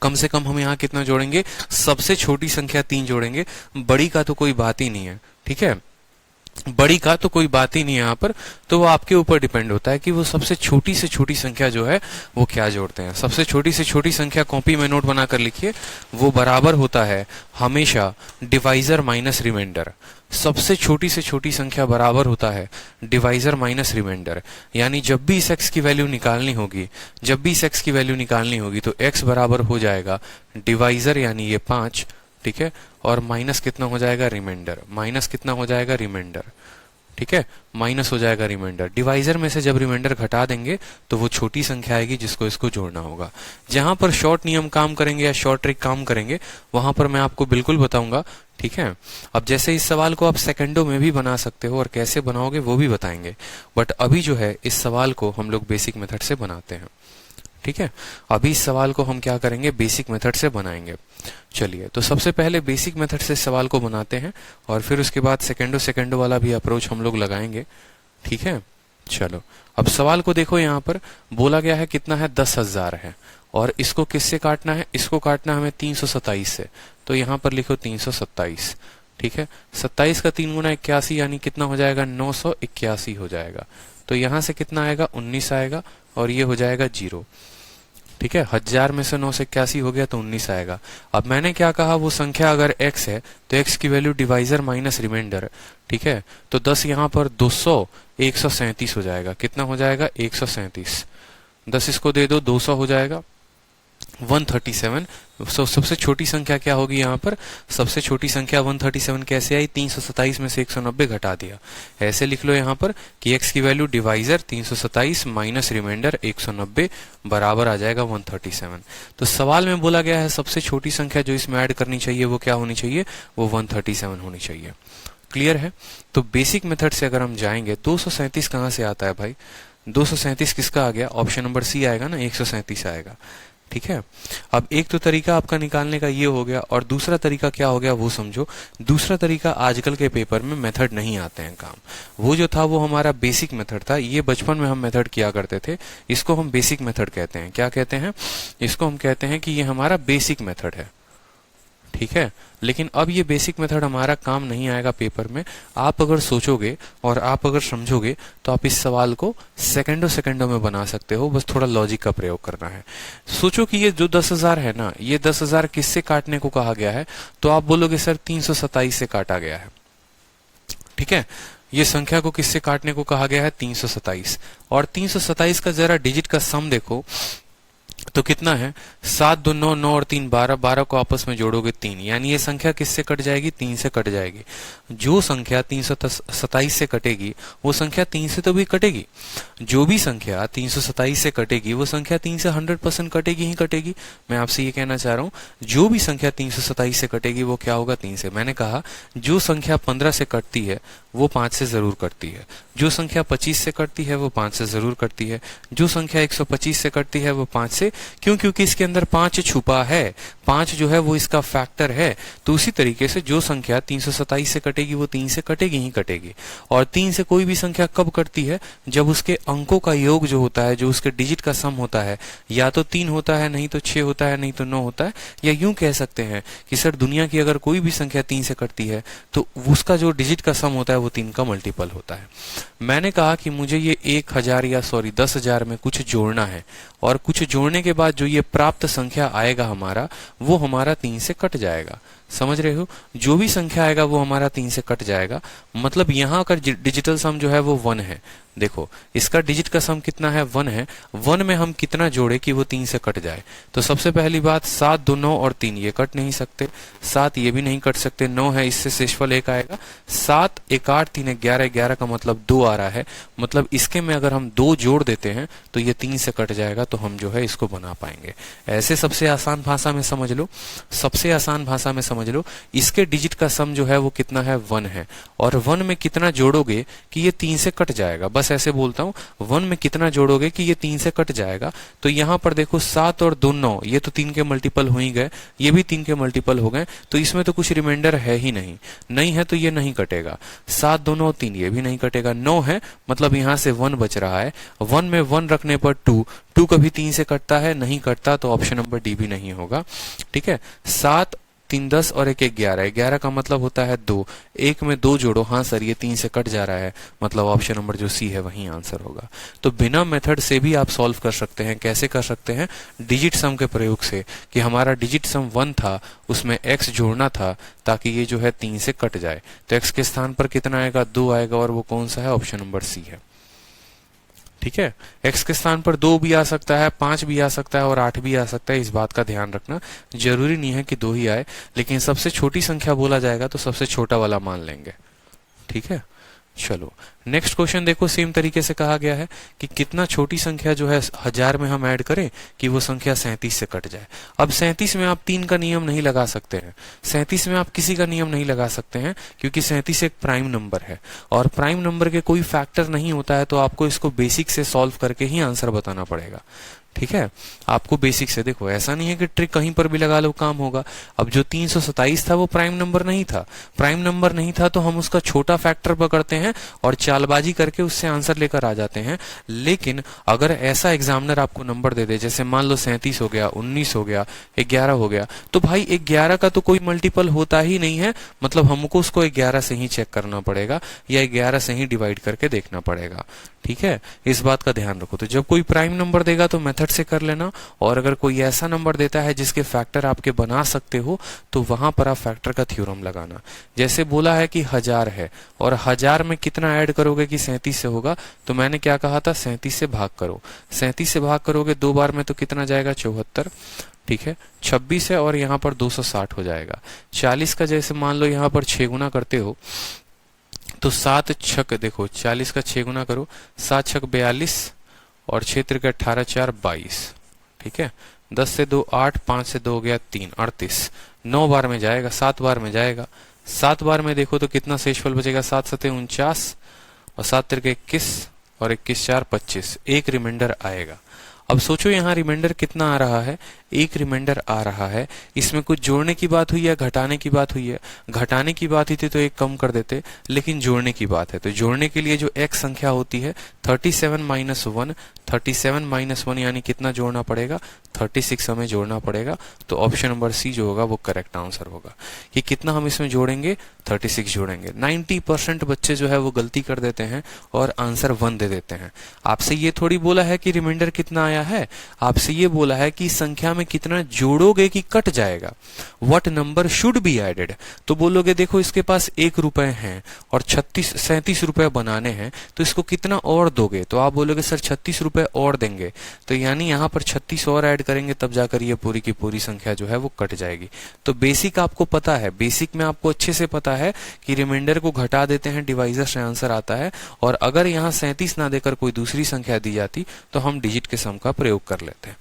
कम से कम हम यहाँ कितना जोड़ेंगे, सबसे छोटी संख्या 3 जोड़ेंगे, बड़ी का तो कोई बात ही नहीं है। ठीक है, बड़ी का तो कोई बात ही नहीं है यहाँ पर, तो वो आपके ऊपर डिपेंड होता है कि वो सबसे छोटी से छोटी संख्या जो है वो क्या जोड़ते हैं। सबसे छोटी से छोटी संख्या कॉपी में नोट बनाकर लिखिए, वो बराबर होता है हमेशा डिवाइजर माइनस रिमाइंडर। सबसे छोटी से छोटी संख्या बराबर होता है डिवाइजर माइनस रिमाइंडर। यानी जब भी इस x की वैल्यू निकालनी होगी, जब भी इस x की वैल्यू निकालनी होगी तो x बराबर हो जाएगा डिवाइजर यानी ये 5, ठीक है, और माइनस कितना हो जाएगा रिमाइंडर, माइनस कितना हो जाएगा रिमाइंडर, ठीक है, माइनस हो जाएगा रिमाइंडर। डिवाइजर में से जब रिमाइंडर घटा देंगे तो वो छोटी संख्या आएगी जिसको इसको जोड़ना होगा। जहां पर शॉर्ट नियम काम करेंगे या शॉर्ट ट्रिक काम करेंगे वहां पर मैं आपको बिल्कुल बताऊंगा, ठीक है। अब जैसे इस सवाल को आप सेकंडों में भी बना सकते हो और कैसे बनाओगे वो भी बताएंगे, बट अभी जो है इस सवाल को हम लोग बेसिक मेथड से बनाते हैं, ठीक है। अभी इस सवाल को हम क्या करेंगे, बेसिक मेथड से बनाएंगे। चलिए, तो सबसे पहले बेसिक मेथड से सवाल को बनाते हैं और फिर उसके बाद सेकंडो वाला भी अप्रोच हम लोग लगाएंगे, ठीक है। चलो, अब सवाल को देखो, यहाँ पर बोला गया है कितना है, 10,000 है, और इसको किससे काटना है, इसको काटना हमें 327 से, तो यहाँ पर लिखो 327, ठीक है। 27 का 3 गुना 81 यानी कितना हो जाएगा, 981 हो जाएगा। तो यहाँ से कितना आएगा, 19 आएगा, और ये हो जाएगा 0, ठीक है। 1000 में से 981 हो गया तो 19 आएगा। अब मैंने क्या कहा, वो संख्या अगर x है तो x की वैल्यू डिवाइजर माइनस रिमाइंडर, ठीक है। तो 10 यहाँ पर 200 137 हो जाएगा। कितना हो जाएगा, 137। 10 इसको दे दो, 200 हो जाएगा 137। सबसे छोटी संख्या क्या होगी यहाँ पर, सबसे छोटी संख्या 137 कैसे आई, 327 में से 190 घटा दिया। ऐसे लिख लो यहाँ पर कि x की वैल्यू डिवाइजर 327 माइनस रिमाइंडर 190 बराबर आ जाएगा 137। तो सवाल में बोला गया है सबसे छोटी संख्या जो इसमें ऐड करनी चाहिए वो क्या होनी चाहिए, वो 137 होनी चाहिए। क्लियर है। तो बेसिक मेथड से अगर हम जाएंगे, 237 कहाँ से आता है भाई, 237 किसका आ गया, ऑप्शन नंबर सी आएगा ना, 137 आएगा, ठीक है। अब एक तो तरीका आपका निकालने का ये हो गया, और दूसरा तरीका क्या हो गया वो समझो। दूसरा तरीका आजकल के पेपर में मेथड नहीं आते हैं काम, वो जो था वो हमारा बेसिक मेथड था। ये बचपन में हम मेथड किया करते थे, इसको हम बेसिक मेथड कहते हैं। क्या कहते हैं, इसको हम कहते हैं कि ये हमारा बेसिक मेथड है, ठीक है। लेकिन अब ये बेसिक मेथड हमारा काम नहीं आएगा पेपर में। आप अगर सोचोगे और आप अगर समझोगे तो आप इस सवाल को सेकंडों में बना सकते हो, बस थोड़ा लॉजिक का प्रयोग करना है। सोचो कि ये जो 10,000 है ना, ये 10,000 किससे काटने को कहा गया है, तो आप बोलोगे सर 327 से काटा गया है, ठीक है। ये संख्या को किससे काटने को कहा गया है, 327। और 327 का जरा डिजिट का सम देखो तो कितना है, 7 2 9 9 और 3 12, 12 को आपस में जोड़ोगे 3, यानी ये संख्या किससे कट जाएगी, 3 से कट जाएगी। जो संख्या 327 से कटेगी वो संख्या 3 से तो भी कटेगी। जो भी संख्या 327 से कटेगी वो संख्या 3 से 100% कटेगी ही कटेगी। मैं आपसे ये कहना चाह रहा हूँ, जो भी संख्या 327 से कटेगी वो क्या होगा, 3 से। मैंने कहा जो संख्या 15 से कटती है वो 5 से जरूर कटती है, जो संख्या 25 से कटती है वो 5 से जरूर कटती है, जो संख्या 125 से कटती है वो 5 से, क्यों, क्योंकि इसके अंदर 5 छुपा है, 5 जो है वो इसका फैक्टर है। तो उसी तरीके से जो संख्या 327 से कटेगी वो 3 से कटेगी ही कटेगी। और 3 से कोई भी संख्या कब कटती है, जब उसके अंकों का योग जो होता है, जो उसके डिजिट का सम होता है, या तो 3 होता है, नहीं तो 6 होता है, नहीं तो 9 होता है। या यूं कह सकते हैं कि सर दुनिया की अगर कोई भी संख्या 3 से कटती है तो उसका जो डिजिट का सम होता है वो 3 का मल्टीपल होता है। मैंने कहा कि मुझे ये 1000 या 10,000 में कुछ जोड़ना है, और कुछ जोड़ने के बाद जो ये प्राप्त संख्या आएगा हमारा, वो हमारा 3 से कट जाएगा। समझ रहे हो, जो भी संख्या आएगा वो हमारा 3 से कट जाएगा। मतलब यहाँ का डिजिटल सम जो है वो 1 है। देखो इसका डिजिट का सम कितना है, 1 है। 1 में हम कितना जोड़े कि वो 3 से कट जाए। तो सबसे पहली बात, 7 2 9 और 3 ये कट नहीं सकते, 7 ये भी नहीं कट सकते, 9 है, इससे शेषफल 1 आएगा। 7 1 8 3 11, 11 का मतलब 2 आ रहा है। मतलब इसके में अगर हम 2 जोड़ देते हैं तो ये 3 से कट जाएगा, तो हम जो है इसको बना पाएंगे। ऐसे सबसे आसान भाषा में समझ लो, सबसे आसान भाषा में समझ लो, इसके डिजिट का सम जो है वो कितना है, 1 है। और 1 में कितना जोड़ोगे कि ये 3 से कट जाएगा, बस ऐसे बोलता हूं, 1 में कितना जोड़ोगे कि ये 3 से कट जाएगा। तो यहां पर देखो 7 और 2 9, ये तो 3 के मल्टीपल हो ही गए, ये भी 3 के मल्टीपल हो गए, तो इसमें तो कुछ रिमाइंडर है ही नहीं, नहीं है तो ये नहीं कटेगा। 7 2 9 3 ये भी नहीं कटेगा, 9 है, मतलब यहां से 1 बच रहा है। 1 में 1 रखने पर 2 कभी 3 से कटता है, नहीं कटता, तो ऑप्शन नंबर डी भी नहीं होगा, ठीक है। 7 3 10 और एक 11, 11 का मतलब होता है 2, एक में 2 जोड़ो, हाँ सर ये 3 से कट जा रहा है, मतलब ऑप्शन नंबर जो सी है वही आंसर होगा। तो बिना मेथड से भी आप सॉल्व कर सकते हैं। कैसे कर सकते हैं? डिजिट सम के प्रयोग से, कि हमारा डिजिट सम 1 था, उसमें x जोड़ना था ताकि ये जो है 3 से कट जाए। तो x के स्थान पर कितना आएगा? 2 आएगा, और वो कौन सा है? ऑप्शन नंबर सी है। ठीक है, x के स्थान पर 2 भी आ सकता है, 5 भी आ सकता है और 8 भी आ सकता है, इस बात का ध्यान रखना। जरूरी नहीं है कि 2 ही आए, लेकिन सबसे छोटी संख्या बोला जाएगा तो सबसे छोटा वाला मान लेंगे। ठीक है, चलो नेक्स्ट क्वेश्चन देखो। सेम तरीके से कहा गया है कि कितना छोटी संख्या जो है 1000 में हम ऐड करें कि वो संख्या 37 से कट जाए। अब 37 में आप 3 का नियम नहीं लगा सकते हैं, 37 में आप किसी का नियम नहीं लगा सकते हैं, क्योंकि 37 एक प्राइम नंबर है और प्राइम नंबर के कोई फैक्टर नहीं होता है, तो आपको इसको बेसिक से सॉल्व करके ही आंसर बताना पड़ेगा। ठीक है, आपको बेसिक से, देखो ऐसा नहीं है कि ट्रिक कहीं पर भी लगा लो काम होगा। अब जो 327 था वो प्राइम नंबर नहीं था, प्राइम नंबर नहीं था तो हम उसका छोटा फैक्टर पकड़ते हैं और चालबाजी करके उससे आंसर लेकर आ जाते हैं। लेकिन अगर ऐसा एग्जामिनर आपको नंबर दे दे, जैसे मान लो 37 हो गया, 19 हो गया, 11 हो गया, तो भाई 11 का तो कोई मल्टीपल होता ही नहीं है, मतलब हमको उसको 11 से ही चेक करना पड़ेगा या 11 से ही डिवाइड करके देखना पड़ेगा। ठीक है, इस बात का ध्यान रखो। तो जब कोई प्राइम नंबर देगा तो मेथड से कर लेना, और अगर कोई ऐसा नंबर देता है जिसके फैक्टर आपके बना सकते हो तो वहां पर आप फैक्टर का थ्योरम लगाना। जैसे बोला है कि 1000 है और 1000 में कितना ऐड करोगे कि 37 से होगा, तो मैंने क्या कहा था? 37 से भाग करो। 37 से भाग करोगे 2 बार में तो कितना जाएगा? 74। ठीक है, 26 है और यहाँ पर 260 हो जाएगा। 40 का जैसे मान लो यहाँ पर 6 गुना करते हो तो 7 छक, देखो 40 का 6 गुना करो, 7 छक 42 और 6 त्रिक 18 4 22। ठीक है, 10 से 2 8, 5 से 2 हो गया 3 38, 9 बार में जाएगा, 7 बार में जाएगा। 7 बार में देखो तो कितना शेषफल बचेगा? 7 सते 49 और 7 त्रिक 21 और 21 4 25, एक रिमाइंडर आएगा। अब सोचो यहाँ रिमाइंडर कितना आ रहा है? एक रिमाइंडर आ रहा है। इसमें कुछ जोड़ने की बात हुई है, घटाने की बात हुई है? घटाने की बात ही थी तो एक कम कर देते, लेकिन जोड़ने की बात है तो जोड़ने के लिए जो x संख्या होती है 37 माइनस 1, 37 माइनस 1 यानी कितना जोड़ना पड़ेगा? 36 हमें जोड़ना पड़ेगा। तो ऑप्शन नंबर सी जो होगा वो करेक्ट आंसर होगा। कि कितना हम इसमें जोड़ेंगे? 36 जोड़ेंगे। 90% बच्चे जो है वो गलती कर देते हैं और आंसर 1 दे देते हैं। आपसे ये थोड़ी बोला है कि रिमाइंडर कितना आया है, आपसे ये बोला है कि संख्या में कितना जोड़ोगे कि कट जाएगा। What number should be added. तो बोलोगे देखो इसके पास 1 रुपए हैं और 37 रुपए बनाने हैं, तो इसको कितना और दोगे? तो आप बोलोगे सर 36 रुपए और देंगे, तो यानी यहाँ पर 36 और ऐड करेंगे तब जाकर ये पूरी की पूरी संख्या जो है वो कट जाएगी। तो बेसिक आपको पता है, बेसिक में आपको अच्छे से पता है कि रिमाइंडर को घटा देते हैं, डिवाइजर से आंसर आता है। और अगर यहाँ 37 ना देकर कोई दूसरी संख्या दी जाती तो हम डिजिट के सम का प्रयोग कर लेते हैं।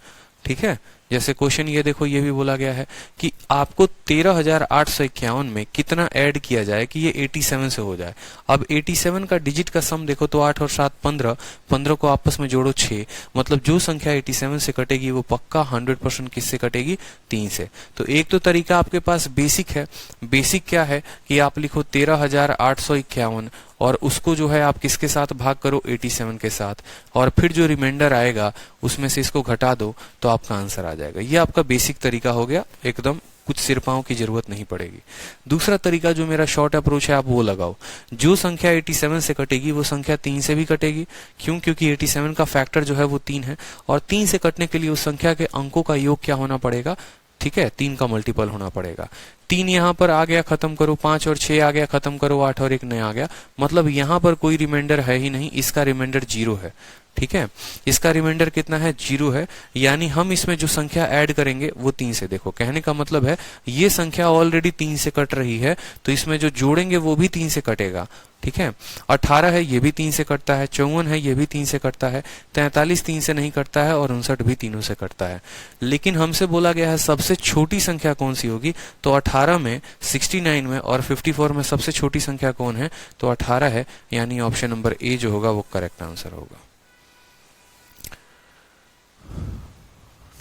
ठीक है, जैसे क्वेश्चन ये देखो, ये भी बोला गया है कि आपको 13,851 में कितना ऐड किया जाए कि ये 87 से हो जाए। अब 87 का डिजिट का सम देखो तो 8 और 7 15, 15 को आपस में जोड़ो 6, मतलब जो संख्या 87 से कटेगी वो पक्का 100% किससे कटेगी? 3 से। तो एक तो तरीका आपके पास बेसिक है। बेसिक क्या है कि आप लिखो 13,851 और उसको जो है आप किसके साथ भाग करो? 87 के साथ, और फिर जो रिमाइंडर आएगा उसमें से इसको घटा दो तो आपका आंसर आ जाएगा। ये आपका बेसिक तरीका हो गया, एकदम कुछ सिरपाओं की जरूरत नहीं पड़ेगी। दूसरा तरीका जो मेरा शॉर्ट अप्रोच है आप वो लगाओ। जो संख्या 87 से कटेगी वो संख्या 3 से भी कटेगी। क्यों? क्योंकि 87 का फैक्टर जो है वो 3 है और 3 से कटने के लिए उस संख्या के अंकों का योग क्या होना पड़ेगा? ठीक है, 3 का मल्टीपल होना पड़ेगा। 3 यहाँ पर आ गया, खत्म करो। 5 और 6 आ गया, खत्म करो। 8 और 1 नया आ गया, मतलब यहाँ पर कोई रिमाइंडर है ही नहीं, इसका रिमाइंडर 0 है। ठीक है, इसका रिमाइंडर कितना है? 0 है, यानी हम इसमें जो संख्या ऐड करेंगे वो 3 से। देखो कहने का मतलब है ये संख्या ऑलरेडी 3 से कट रही है, तो इसमें जो जोड़ेंगे वो भी 3 से कटेगा। ठीक है, 18 है ये भी 3 से कटता है, 54 है ये भी 3 से कटता है, 43 3 से नहीं कटता है और 59 भी तीनों से कटता है। लेकिन हमसे बोला गया है सबसे छोटी संख्या कौन सी होगी, तो 18 में, 69 में और 54 में सबसे छोटी संख्या कौन है? तो 18 है, यानी ऑप्शन नंबर ए जो होगा वो करेक्ट आंसर होगा।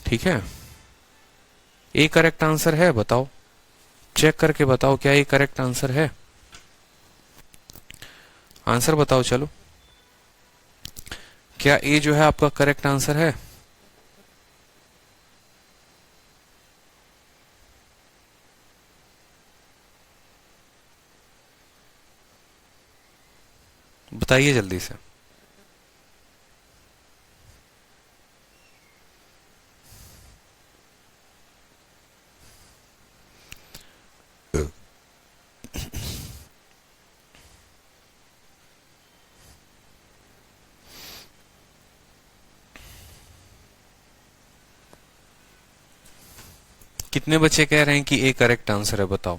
ठीक है, ए करेक्ट आंसर है? बताओ, चेक करके बताओ क्या ए करेक्ट आंसर है? आंसर बताओ चलो, क्या ए जो है आपका करेक्ट आंसर है? बताइए जल्दी से। कितने बच्चे कह रहे हैं कि ए करेक्ट आंसर है, बताओ।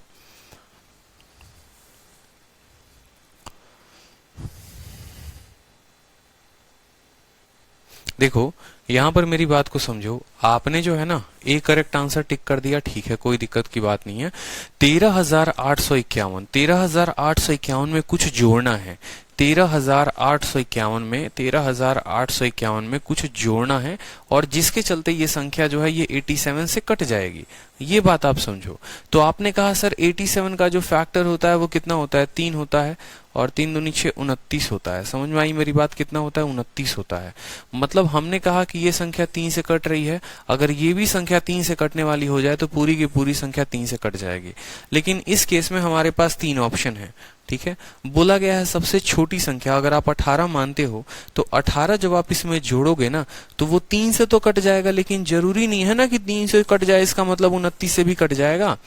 देखो यहां पर मेरी बात को समझो, आपने जो है ना ए करेक्ट आंसर टिक कर दिया, ठीक है, कोई दिक्कत की बात नहीं है। 13,851 में कुछ जोड़ना है। 13,851 में कुछ जोड़ना है, और जिसके चलते ये संख्या जो है ये 87 से कट जाएगी, ये बात आप समझो। तो आपने कहा सर 87 का जो फैक्टर होता है वो कितना होता है, 3 होता है, और 3 दूनी 6 29 होता है। समझ में आई मेरी बात, कितना होता है, 29 होता है। मतलब हमने कहा कि ये संख्या 3 से कट रही है, अगर ये भी संख्या 3 से कटने वाली हो जाए तो पूरी की पूरी संख्या 3 से कट जाएगी। लेकिन इस केस में हमारे पास 3 ऑप्शन है, ठीक है। बोला गया है सबसे छोटी संख्या, अगर आप 18 मानते हो तो 18 जब आप इसमें जोड़ोगे ना तो वो 3 से तो कट जाएगा, लेकिन जरूरी नहीं है ना कि 3 से कट जाए, इसका मतलब 29 से भी कट जाएगा,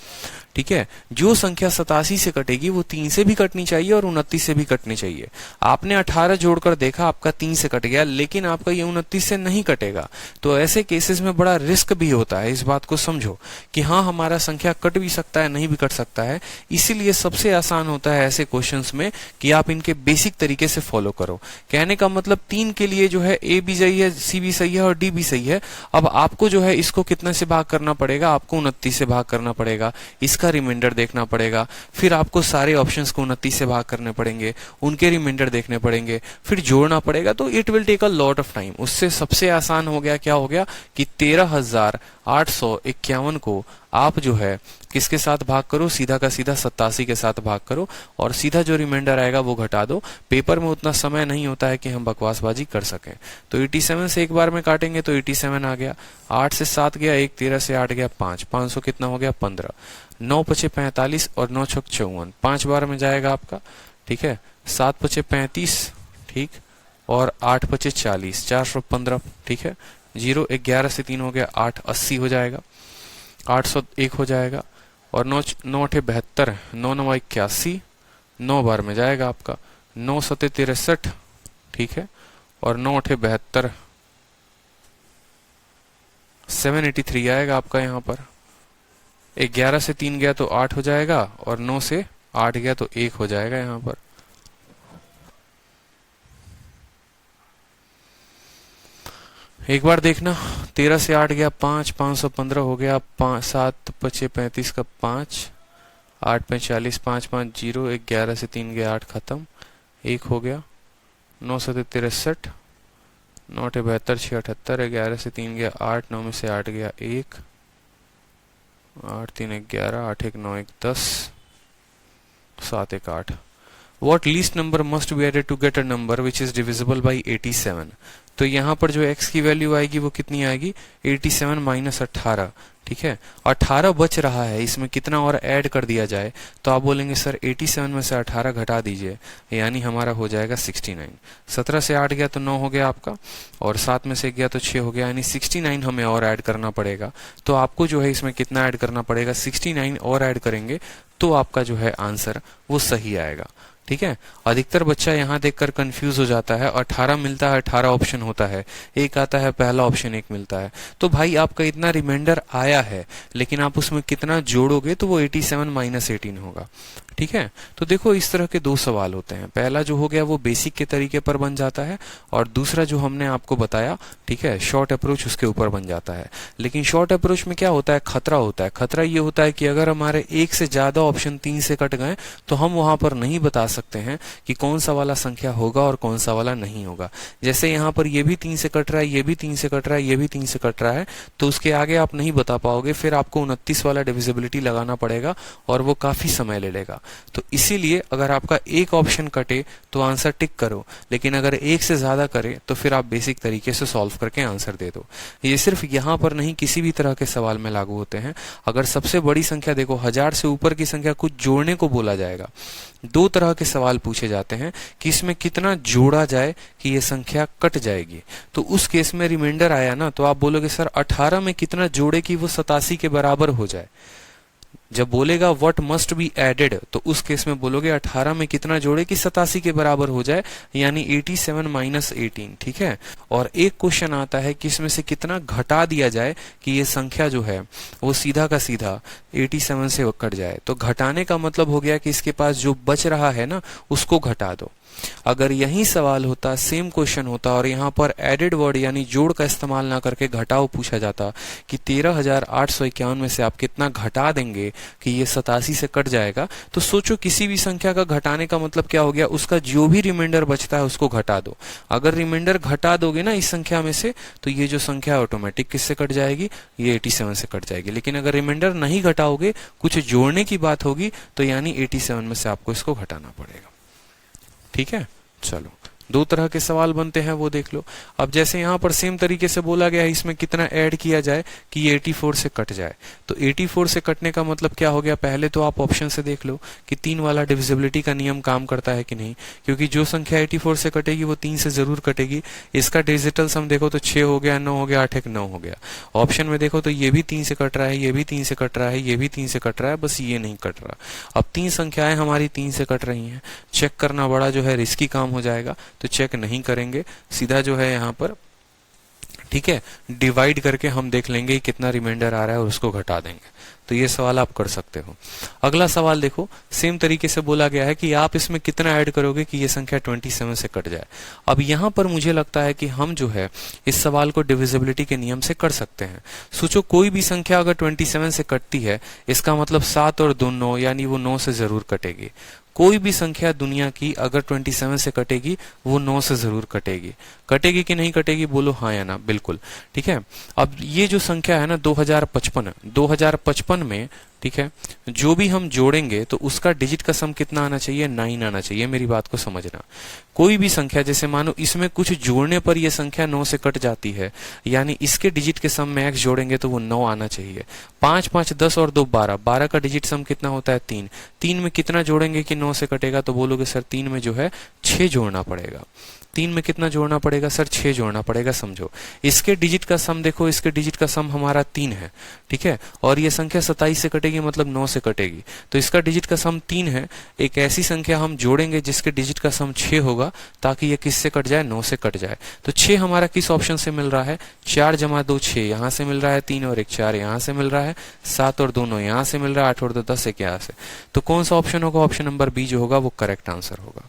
ठीक है। जो संख्या 87 से कटेगी वो 3 से भी कटनी चाहिए और 29 से भी कटनी चाहिए। आपने 18 जोड़कर देखा, आपका 3 से कट गया, लेकिन आपका ये 29 से नहीं कटेगा। तो ऐसे केसेस में बड़ा रिस्क भी होता है, इस बात को समझो कि हाँ हमारा संख्या कट भी सकता है, नहीं भी कट सकता है। इसीलिए सबसे आसान होता है ऐसे क्वेश्चंस में कि आप इनके बेसिक तरीके से फॉलो करो। कहने का मतलब 3 के लिए जो है ए भी सही है, सी भी सही है और डी भी सही है। अब आपको जो है इसको कितने से भाग करना पड़ेगा, आपको 29 से भाग करना पड़ेगा, इसका रिमाइंडर देखना पड़ेगा, फिर आपको सारे ऑप्शंस को 29 से भाग करने पड़ेंगे, उनके रिमाइंडर देखने पड़ेंगे, फिर जोड़ना पड़ेगा। तो it will take a lot of time. उससे सबसे आसान हो गया, क्या हो गया कि 13,851 को आप जो है किसके साथ भाग करो, सीधा का सीधा 87 के साथ भाग करो, और सीधा जो रिमाइंडर आएगा वो घटा दो। पेपर में उतना समय नहीं होता है कि हम बकवासबाजी कर सकें। तो 87 से एक बार में काटेंगे तो 87 आ गया, 8 से 7 गया, 1 13 से 8 गया 5, 500 कितना हो गया 15, 9 पचे 45 और 9 छक 54, 5 बार में जाएगा आपका, ठीक है। 7 पचे 35, ठीक, और 8 पचे 40, 415, ठीक है। 0 11 से 3 हो गया 8, 80 हो जाएगा, 801 हो जाएगा, और 9 9 72, 9 9 81, 9 बार में जाएगा आपका, 9 7 63, ठीक है, और 9 72, 783 आएगा आपका यहाँ पर। 11 से 3 गया तो 8 हो जाएगा, और 9 से 8 गया तो 1 हो जाएगा यहाँ पर। एक बार देखना, 13 से 8 गया 5, 515 हो गया, 5 7 पचे 35 का 5, 8 पे 40, 5 5 0, 11 से 3 गया 8 खत्म, 1 हो गया, 9 7 63, 9 72 6 78, 11 से 3 गया 8, 9 में से 8 गया 1, 8 3 11, 8 1 9 1 10, 7 1 8। What least number must be added to get a number which is divisible by 87? तो यहाँ पर जो x की वैल्यू आएगी वो कितनी आएगी, 87 माइनस 18, ठीक है। 18 बच रहा है, इसमें कितना और ऐड कर दिया जाए, तो आप बोलेंगे सर 87 में से 18 घटा दीजिए, यानी हमारा हो जाएगा 69। 17 से 8 गया तो 9 हो गया आपका, और 7 में से गया तो 6 हो गया, यानी 69 हमें और ऐड करना पड़ेगा। तो आपको जो है इसमें कितना ऐड करना पड़ेगा, 69 और ऐड करेंगे तो आपका जो है आंसर वो सही आएगा, ठीक है। अधिकतर बच्चा यहाँ देखकर कंफ्यूज हो जाता है, 18 मिलता है, 18 ऑप्शन होता है, एक आता है पहला ऑप्शन, एक मिलता है। तो भाई आपका इतना रिमाइंडर आया है, लेकिन आप उसमें कितना जोड़ोगे तो वो 87 माइनस 18 होगा, ठीक है। तो देखो इस तरह के 2 सवाल होते हैं, पहला जो हो गया वो बेसिक के तरीके पर बन जाता है, और दूसरा जो हमने आपको बताया, ठीक है, शॉर्ट अप्रोच, उसके ऊपर बन जाता है। लेकिन शॉर्ट अप्रोच में क्या होता है, खतरा होता है। खतरा ये होता है कि अगर हमारे एक से ज्यादा ऑप्शन 3 से कट गए तो हम वहां पर नहीं बता सकते हैं कि कौन सा वाला संख्या होगा और कौन सा वाला नहीं होगा। जैसे यहाँ पर ये भी 3 से कट रहा है, ये भी 3 से कट रहा है, ये भी 3 से कट रहा है, तो उसके आगे आप नहीं बता पाओगे, फिर आपको 29 वाला डिविजिबिलिटी लगाना पड़ेगा और वो काफी समय ले लेगा। तो इसीलिए अगर आपका एक ऑप्शन कटे तो आंसर टिक करो, लेकिन अगर एक से ज्यादा करे तो फिर आप बेसिक तरीके से सॉल्व करके आंसर दे दो। ये सिर्फ यहाँ पर नहीं, किसी भी तरह के सवाल में लागू होते हैं। अगर सबसे बड़ी संख्या देखो 1000 से ऊपर की संख्या कुछ जोड़ने को बोला जाएगा, दो तरह के सवाल पूछे जाते हैं कि इसमें कितना जोड़ा जाए कि ये संख्या कट जाएगी। तो उस केस में रिमाइंडर आया ना, तो आप बोलोगे सर 18 में कितना जोड़े कि वो 87 के बराबर हो जाए। जब बोलेगा व्हाट मस्ट बी एडेड, तो उस केस में बोलोगे 18 में कितना जोड़े कि 87 के बराबर हो जाए, यानी 87 माइनस 18। ठीक है। और एक क्वेश्चन आता है कि इसमें से कितना घटा दिया जाए कि ये संख्या जो है वो सीधा का सीधा 87 से कट जाए। तो घटाने का मतलब हो गया कि इसके पास जो बच रहा है ना उसको घटा दो। अगर यही सवाल होता, सेम क्वेश्चन होता और यहाँ पर एडेड वर्ड यानी जोड़ का इस्तेमाल ना करके घटाओ पूछा जाता कि 13,851 में से आप कितना घटा देंगे कि ये 87 से कट जाएगा, तो सोचो किसी भी संख्या का घटाने का मतलब क्या हो गया, उसका जो भी रिमाइंडर बचता है उसको घटा दो। अगर रिमाइंडर घटा दोगे ना इस संख्या में से, तो ये जो संख्या ऑटोमेटिक किससे कट जाएगी, ये 87 से कट जाएगी। लेकिन अगर रिमाइंडर नहीं घटाओगे, कुछ जोड़ने की बात होगी, तो यानी 87 में से आपको इसको घटाना पड़ेगा। ठीक है। चलो, दो तरह के सवाल बनते हैं वो देख लो। अब जैसे यहाँ पर सेम तरीके से बोला गया है इसमें कितना ऐड किया जाए कि ये 84 से कट जाए। तो 84 से कटने का मतलब क्या हो गया, पहले तो आप ऑप्शन से देख लो कि 3 वाला डिविजिबिलिटी का नियम काम करता है कि नहीं, क्योंकि जो संख्या 84 से कटेगी वो 3 से जरूर कटेगी। इसका डिजिटल सम देखो तो 6 हो गया, 9 हो गया, 8 1 9 हो गया। ऑप्शन में देखो तो ये भी 3 से कट रहा है, ये भी 3 से कट रहा है, ये भी 3 से कट रहा है, बस ये नहीं कट रहा। अब 3 संख्याएं हमारी 3 से कट रही हैं, चेक करना बड़ा जो है रिस्की काम हो जाएगा, तो चेक नहीं करेंगे, सीधा जो है यहाँ पर ठीक है डिवाइड करके हम देख लेंगे कितना रिमाइंडर आ रहा है और उसको घटा देंगे। तो ये सवाल आप कर सकते हो। अगला सवाल देखो, सेम तरीके से बोला गया है कि आप इसमें कितना ऐड करोगे कि ये संख्या 27 से कट जाए। अब यहाँ पर मुझे लगता है कि हम जो है इस सवाल को डिविजिबिलिटी के नियम से कर सकते हैं। सोचो कोई भी संख्या अगर 27 से कटती है, इसका मतलब 7 और 2 9, यानी वो 9 से जरूर कटेगी। कोई भी संख्या दुनिया की अगर 27 से कटेगी वो 9 से जरूर कटेगी। कटेगी कि नहीं कटेगी, बोलो हाँ या ना। बिल्कुल। ठीक है। अब ये जो संख्या है ना 2055 में, ठीक है, जो भी हम जोड़ेंगे तो उसका डिजिट का सम कितना आना चाहिए, 9 आना चाहिए। मेरी बात को समझना। कोई भी संख्या, जैसे मानो इसमें कुछ जोड़ने पर यह संख्या 9 से कट जाती है, यानी इसके डिजिट के सम में x जोड़ेंगे तो वो 9 आना चाहिए। 5 5 10 और 2 12, 12 का डिजिट सम कितना होता है 3। 3 में कितना जोड़ेंगे कि 9 से कटेगा, तो बोलोगे सर 3 में जो है 6 जोड़ना पड़ेगा। 3 में कितना जोड़ना पड़ेगा सर, 6 जोड़ना पड़ेगा। समझो इसके डिजिट का सम देखो, इसके डिजिट का सम हमारा 3 है। ठीक है। और ये संख्या 27 से कटेगी मतलब 9 से कटेगी, तो इसका डिजिट का सम 3 है। एक ऐसी संख्या हम जोड़ेंगे जिसके डिजिट का सम 6 होगा, ताकि ये किससे कट जाए, 9 से कट जाए। तो 6 हमारा किस ऑप्शन से मिल रहा है, 4 जमा 2 6 यहाँ से मिल रहा है, 3 और 1 4 यहाँ से मिल रहा है, 7 और 2 9 यहाँ से मिल रहा है, 8 और 2 10 1 यहाँ से। तो कौन सा ऑप्शन होगा, ऑप्शन नंबर बी जो होगा वो करेक्ट आंसर होगा।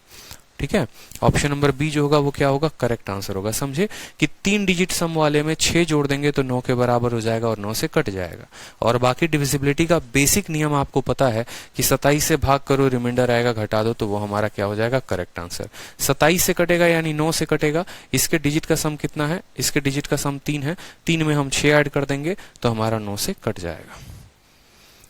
ठीक है। ऑप्शन नंबर बी जो होगा वो क्या होगा, करेक्ट आंसर होगा। समझे कि 3 डिजिट सम वाले में 6 जोड़ देंगे तो 9 के बराबर हो जाएगा और 9 से कट जाएगा। और बाकी डिविजिबिलिटी का बेसिक नियम आपको पता है कि 27 से भाग करो, रिमाइंडर आएगा, घटा दो, तो वो हमारा क्या हो जाएगा, करेक्ट आंसर। 27 से कटेगा यानी 9 से कटेगा। इसके डिजिट का सम कितना है, इसके डिजिट का सम 3 है। 3 में हम 6 ऐड कर देंगे तो हमारा 9 से कट जाएगा।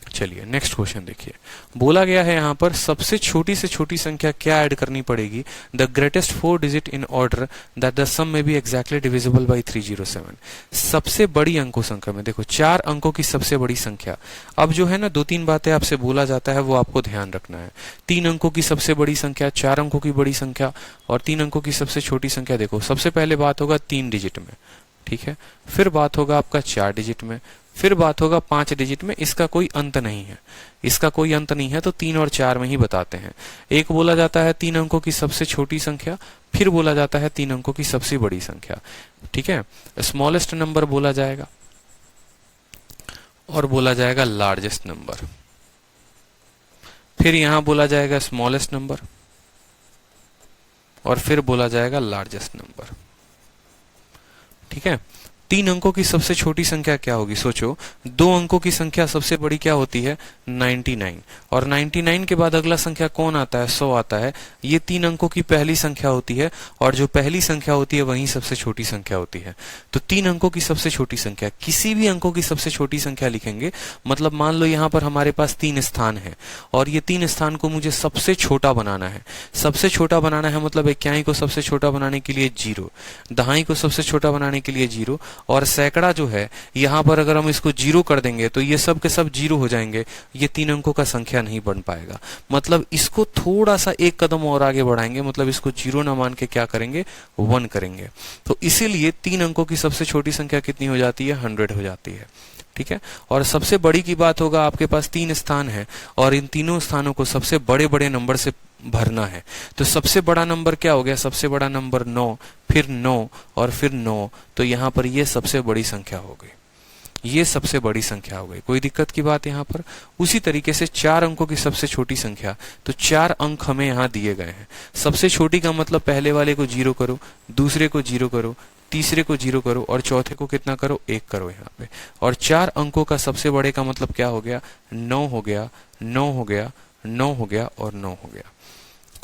चलिए नेक्स्ट क्वेश्चन देखिए। बोला गया है यहाँ पर सबसे छोटी से छोटी संख्या क्या ऐड करनी पड़ेगी, the greatest 4 digit in order that the sum में बी एग्जैक्टली डिविजिबल बाई 307। सबसे बड़ी अंकों संख्या में देखो 4 अंकों की सबसे बड़ी संख्या। अब जो है ना 2-3 बातें आपसे बोला जाता है वो आपको ध्यान रखना है। 3 अंकों की सबसे बड़ी संख्या, 4 अंकों की बड़ी संख्या और 3 अंकों की सबसे छोटी संख्या। देखो सबसे पहले बात होगा 3 डिजिट में, ठीक है, फिर बात होगा आपका 4 डिजिट में, फिर बात होगा 5 डिजिट में। इसका कोई अंत नहीं है, इसका कोई अंत नहीं है, तो 3 और 4 में ही बताते हैं। एक बोला जाता है 3 अंकों की सबसे छोटी संख्या, फिर बोला जाता है 3 अंकों की सबसे बड़ी संख्या। ठीक है। स्मॉलेस्ट नंबर बोला जाएगा और बोला जाएगा लार्जेस्ट नंबर, फिर यहां बोला जाएगा स्मॉलेस्ट नंबर और फिर बोला जाएगा लार्जेस्ट नंबर। ठीक है। 3 अंकों की सबसे छोटी संख्या क्या होगी? सोचो, 2 अंकों की संख्या सबसे बड़ी क्या होती है? 99। और 99 के बाद अगला संख्या कौन आता है? 100 आता है। ये 3 अंकों की पहली संख्या होती है, और जो पहली संख्या होती है वही सबसे छोटी संख्या होती है। तो 3 अंकों की सबसे छोटी संख्या, किसी भी अंकों की सबसे छोटी संख्या लिखेंगे, मतलब मान लो यहाँ पर हमारे पास 3 स्थान है, और ये 3 स्थान को मुझे सबसे छोटा बनाना है। सबसे छोटा बनाना है मतलब इक्याई को सबसे छोटा बनाने के लिए 0, दहाई को सबसे छोटा बनाने के लिए 0, और सैकड़ा जो है यहाँ पर अगर हम इसको 0 कर देंगे तो ये सब के सब 0 हो जाएंगे, ये 3 अंकों का संख्या नहीं बन पाएगा। मतलब इसको थोड़ा सा एक कदम और आगे बढ़ाएंगे, मतलब इसको 0 ना मान के क्या करेंगे? 1 करेंगे। तो इसीलिए 3 अंकों की सबसे छोटी संख्या कितनी हो जाती है? 100 हो जाती है। ठीक है। और सबसे बड़ी की बात होगा, आपके पास 3 स्थान है और इन तीनों स्थानों को सबसे बड़े बड़े नंबर से भरना है। तो सबसे बड़ा नंबर क्या हो गया? सबसे बड़ा नंबर 9, फिर 9 और फिर 9। तो यहाँ पर ये सबसे बड़ी संख्या हो गई, ये सबसे बड़ी संख्या हो गई। कोई दिक्कत की बात यहाँ पर? उसी तरीके से 4 अंकों की सबसे छोटी संख्या, तो 4 अंक हमें यहाँ दिए गए हैं। सबसे छोटी का मतलब पहले वाले को 0 करो, दूसरे को 0 करो, तीसरे को 0 करो, और चौथे को कितना करो? 1 करो यहाँ पे। और 4 अंकों का सबसे बड़े का मतलब क्या हो गया? 9 हो गया, 9 हो गया, 9 हो गया और 9 हो गया।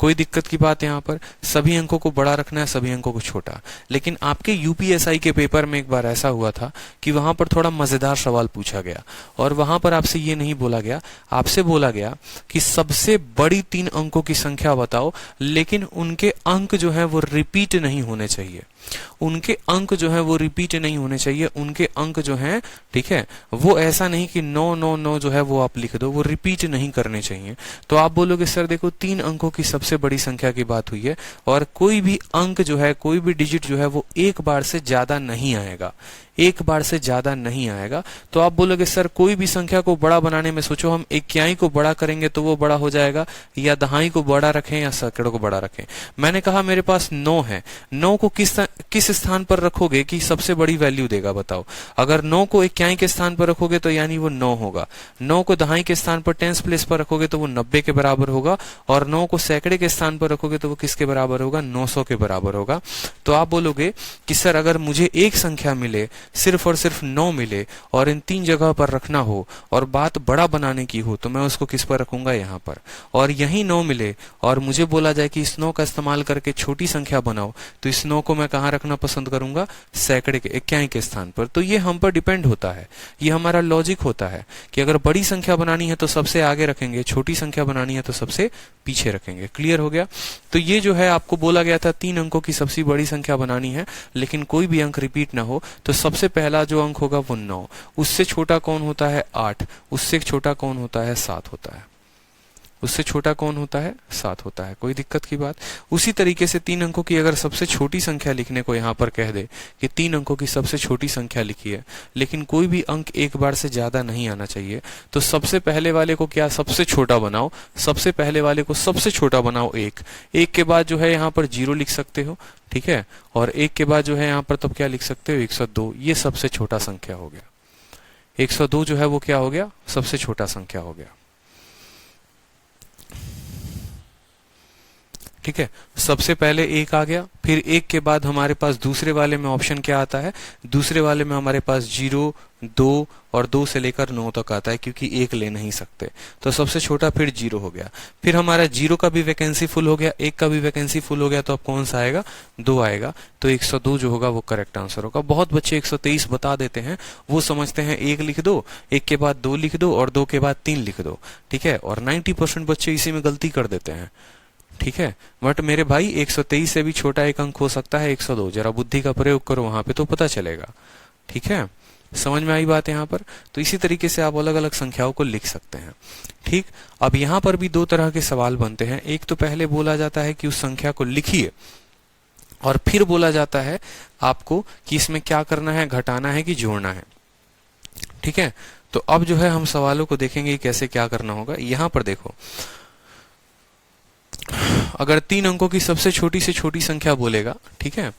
कोई दिक्कत की बात यहाँ पर? सभी अंकों को बड़ा रखना है, सभी अंकों को छोटा। लेकिन आपके यूपीएसआई के पेपर में एक बार ऐसा हुआ था कि वहां पर थोड़ा मजेदार सवाल पूछा गया, और वहां पर आपसे ये नहीं बोला गया, आपसे बोला गया कि सबसे बड़ी 3 अंकों की संख्या बताओ, लेकिन उनके अंक जो है वो रिपीट नहीं होने चाहिए। उनके अंक जो है वो रिपीट नहीं होने चाहिए। उनके अंक जो हैं, ठीक है, वो ऐसा नहीं कि 999 जो है वो आप लिख दो, वो रिपीट नहीं करने चाहिए। तो आप बोलोगे सर देखो 3 अंकों की सबसे बड़ी संख्या की बात हुई है, और कोई भी अंक जो है, कोई भी डिजिट जो है वो एक बार से ज्यादा नहीं आएगा, एक बार से ज्यादा नहीं आएगा। तो आप बोलोगे सर कोई भी संख्या को बड़ा बनाने में, सोचो हम इक्याई को बड़ा करेंगे तो वो बड़ा हो जाएगा, या दहाई को बड़ा रखें या सैकड़ों को बड़ा रखें। मैंने कहा मेरे पास 9 है, 9 को किस स्थान पर रखोगे कि सबसे बड़ी वैल्यू देगा? बताओ। अगर 9 को इक्याई के स्थान पर रखोगे तो यानी वो 9 होगा। 9 को दहाई के स्थान पर टेंस प्लेस पर रखोगे तो वो 90 के बराबर होगा, और 9 को सैकड़े के स्थान पर रखोगे तो वो किसके बराबर होगा? 900 के बराबर होगा। तो आप बोलोगे कि सर अगर मुझे एक संख्या मिले, सिर्फ और सिर्फ 9 मिले, और इन 3 जगह पर रखना हो और बात बड़ा बनाने की हो, तो मैं उसको किस पर रखूंगा? यहाँ पर। और यही 9 मिले और मुझे बोला जाए कि इस 9 का इस्तेमाल करके छोटी संख्या बनाओ, तो इस 9 को मैं कहाँ रखना पसंद करूंगा? सैकड़े के, इक्याई के स्थान पर। तो ये हम पर डिपेंड होता है, ये हमारा लॉजिक होता है कि अगर बड़ी संख्या बनानी है तो सबसे आगे रखेंगे, छोटी संख्या बनानी है तो सबसे पीछे रखेंगे। क्लियर हो गया? तो ये जो है आपको बोला गया था 3 अंकों की सबसे बड़ी संख्या बनानी है, लेकिन कोई भी अंक रिपीट ना हो। तो सबसे पहला जो अंक होगा वो 9, उससे छोटा कौन होता है? 8, उससे छोटा कौन होता है? 7 होता है, उससे छोटा कौन होता है? 7 होता है। कोई दिक्कत की बात? उसी तरीके से 3 अंकों की अगर सबसे छोटी संख्या लिखने को यहाँ पर कह दे कि 3 अंकों की सबसे छोटी संख्या लिखी है, लेकिन कोई भी अंक एक बार से ज्यादा नहीं आना चाहिए, तो सबसे पहले वाले को क्या सबसे छोटा बनाओ? सबसे पहले वाले को सबसे छोटा बनाओ 1, 1 के बाद जो है यहाँ पर 0 लिख सकते हो, ठीक है, और 1 के बाद जो है यहाँ पर तब क्या लिख सकते हो? 102। ये सबसे छोटा संख्या हो गया। 102 जो है वो क्या हो गया? सबसे छोटा संख्या हो गया। ठीक है, सबसे पहले 1 आ गया, फिर 1 के बाद हमारे पास दूसरे वाले में ऑप्शन क्या आता है? दूसरे वाले में हमारे पास 0, 2 और 2 से लेकर 9 तक आता है, क्योंकि 1 ले नहीं सकते। तो सबसे छोटा फिर 0 हो गया, फिर हमारा 0 का भी वैकेंसी फुल हो गया, 1 का भी वैकेंसी फुल हो गया, तो अब कौन सा आएगा? 2 आएगा। तो 102 जो होगा वो करेक्ट आंसर होगा। बहुत बच्चे 123 बता देते हैं, वो समझते हैं 1 लिख दो, 1 के बाद 2 लिख दो और 2 के बाद 3 लिख दो, ठीक है, और 90% बच्चे इसी में गलती कर देते हैं। ठीक है, बट मेरे भाई 123 से भी छोटा एक अंक हो सकता है 102। जरा बुद्धि का प्रयोग करो वहां पे तो पता चलेगा। ठीक है, समझ में आई बात यहाँ पर? तो इसी तरीके से आप अलग अलग संख्याओं को लिख सकते हैं। ठीक, अब यहाँ पर भी 2 तरह के सवाल बनते हैं। एक तो पहले बोला जाता है कि उस संख्या को लिखिए, और फिर बोला जाता है आपको कि इसमें क्या करना है, घटाना है कि जोड़ना है। ठीक है, तो अब जो है हम सवालों को देखेंगे कैसे क्या करना होगा। यहाँ पर देखो, अगर 3 अंकों की सबसे छोटी से छोटी संख्या बोलेगा, ठीक है,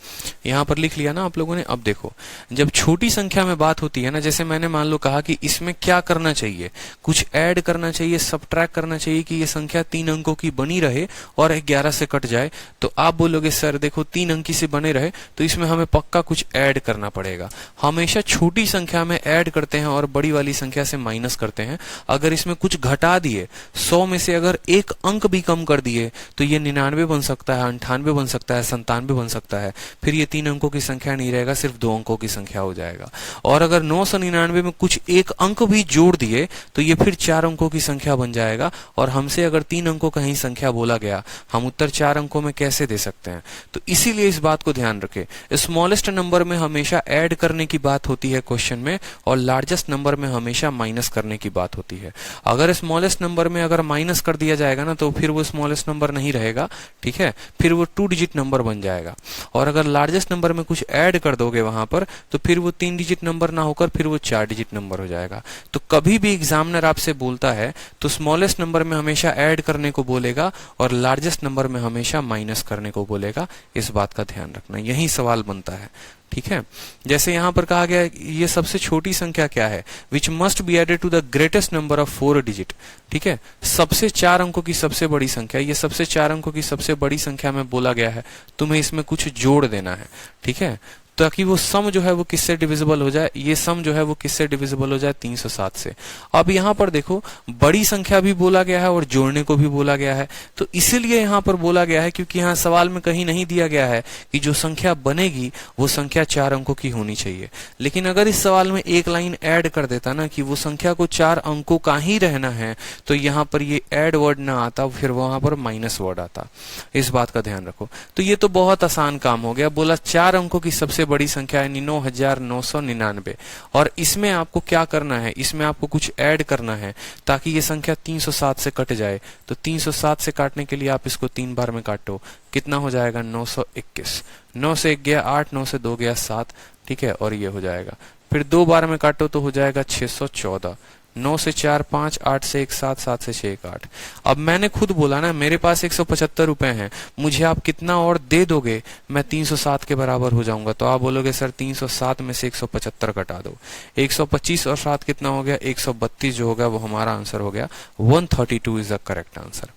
यहां पर लिख लिया ना आप लोगों ने। अब देखो, जब छोटी संख्या में बात होती है ना, जैसे मैंने मान लो कहा कि इसमें क्या करना चाहिए, कुछ ऐड करना चाहिए, सबट्रैक्ट करना चाहिए कि ये संख्या 3 अंकों की बनी रहे और 11 से कट जाए, तो आप बोलोगे सर देखो 3 अंकी से बने रहे तो इसमें हमें पक्का कुछ ऐड करना पड़ेगा। हमेशा छोटी संख्या में ऐड करते हैं और बड़ी वाली संख्या से माइनस करते हैं। अगर इसमें कुछ घटा दिए, 100 में से अगर एक अंक भी कम कर दिए तो ये 99 बन सकता है, 98 बन सकता है, 97 बन सकता है। फिर ये 3 अंकों की संख्या नहीं रहेगा, सिर्फ 2 अंकों की संख्या हो जाएगा। और अगर 999 में कुछ एक अंक भी जोड़ दिए तो ये फिर 4 अंकों की संख्या बन जाएगा। और हमसे अगर 3 अंकों का ही संख्या बोला गया, हम उत्तर 4 अंकों में कैसे दे सकते हैं? तो इसीलिए इस बात को ध्यान रखें, स्मॉलेस्ट नंबर में हमेशा ऐड करने की बात होती है क्वेश्चन में, और लार्जेस्ट नंबर में हमेशा माइनस करने की बात होती है। अगर स्मॉलेस्ट नंबर में अगर माइनस कर दिया जाएगा ना, तो फिर वो स्मॉलेस्ट नंबर नहीं रहेगा, ठीक है, फिर वो 2 डिजिट नंबर बन जाएगा। और अगर लार्जेस्ट नंबर में कुछ ऐड कर दोगे वहां पर, तो फिर वो 3 डिजिट नंबर ना होकर फिर वो 4 डिजिट नंबर हो जाएगा। तो कभी भी एग्जामिनर आपसे बोलता है तो स्मॉलेस्ट नंबर में हमेशा ऐड करने को बोलेगा और लार्जेस्ट नंबर में हमेशा माइनस करने को बोलेगा। इस बात का ध्यान रखना, यही सवाल बनता है, ठीक है। जैसे यहां पर कहा गया है ये सबसे छोटी संख्या क्या है, which must be added to the greatest number of 4 digit, ठीक है, सबसे 4 अंकों की सबसे बड़ी संख्या। ये सबसे 4 अंकों की सबसे बड़ी संख्या में बोला गया है, तुम्हें इसमें कुछ जोड़ देना है, ठीक है, ताकि वो सम जो है वो किससे डिविजिबल हो जाए, ये सम जो है वो किससे डिविजिबल हो जाए, 307 से। अब यहां पर देखो, बड़ी संख्या भी बोला गया है और जोड़ने को भी बोला गया है, तो इसीलिए यहां पर बोला गया है क्योंकि यहां सवाल में कहीं नहीं दिया गया है कि जो संख्या बनेगी वो संख्या 4 अंकों की होनी चाहिए। लेकिन अगर इस सवाल में एक लाइन ऐड कर देता ना कि वो संख्या को 4 अंकों का ही रहना है, तो यहां पर ये ऐड वर्ड ना आता, फिर वहां पर माइनस वर्ड आता। इस बात का ध्यान रखो। तो ये तो बहुत आसान काम हो गया, बोला 4 अंकों की सबसे बड़ी संख्या है 9999, और इसमें आपको क्या करना है, इसमें आपको कुछ ऐड करना है ताकि ये संख्या 307 से कट जाए। तो 307 से काटने के लिए आप इसको 3 बार में काटो, कितना हो जाएगा 921। 9 से 1 गया 8, 9 से 2 गया 7, ठीक है, और ये हो जाएगा। फिर 2 बार में काटो तो हो जाएगा 614। 9 से 4 5, 8 से 1 7, 7 से 6 1 8। अब मैंने खुद बोला ना, मेरे पास 175 रुपए हैं, मुझे आप कितना और दे दोगे मैं 307 के बराबर हो जाऊंगा? तो आप बोलोगे सर 307 में से 175 घटा दो, 125 और 7 कितना हो गया 132, जो होगा वो हमारा आंसर हो गया। 132 इज द करेक्ट आंसर।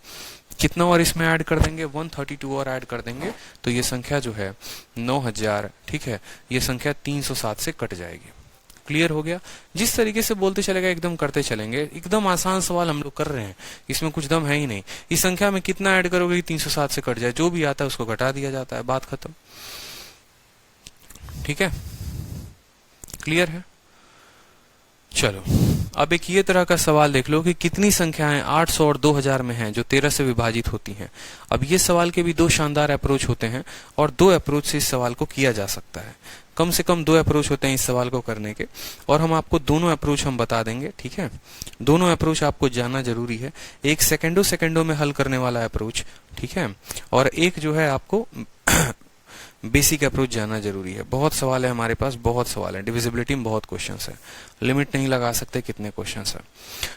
कितना और इसमें ऐड कर देंगे, 132 और ऐड कर देंगे तो ये संख्या जो है 9000, ठीक है, ये संख्या 307 से कट जाएगी। क्लियर हो गया? जिस तरीके से बोलते चलेगा एकदम करते चलेंगे। एकदम आसान सवाल हम लोग कर रहे हैं, इसमें कुछ दम है ही नहीं। इस संख्या में कितना ऐड करोगे कि 307 से कट जाए, जो भी आता है उसको घटा दिया जाता है, बात खत्म। ठीक है, क्लियर है? चलो अब एक ये तरह का सवाल देख लो कि कितनी संख्याएं 800 और 2000 में हैं जो 13 से विभाजित होती हैं। अब ये सवाल के भी 2 शानदार अप्रोच होते हैं और 2 अप्रोच से इस सवाल को किया जा सकता है। कम से कम 2 अप्रोच होते हैं इस सवाल को करने के, और हम आपको दोनों अप्रोच हम बता देंगे। ठीक है, दोनों अप्रोच आपको जानना जरूरी है। एक सेकंडों में हल करने वाला अप्रोच, ठीक है, और एक जो है आपको बेसिक अप्रोच जानना जरूरी है। बहुत सवाल है हमारे पास, बहुत सवाल है, डिविजिबिलिटी में बहुत क्वेश्चंस है, लिमिट नहीं लगा सकते कितने क्वेश्चंस है।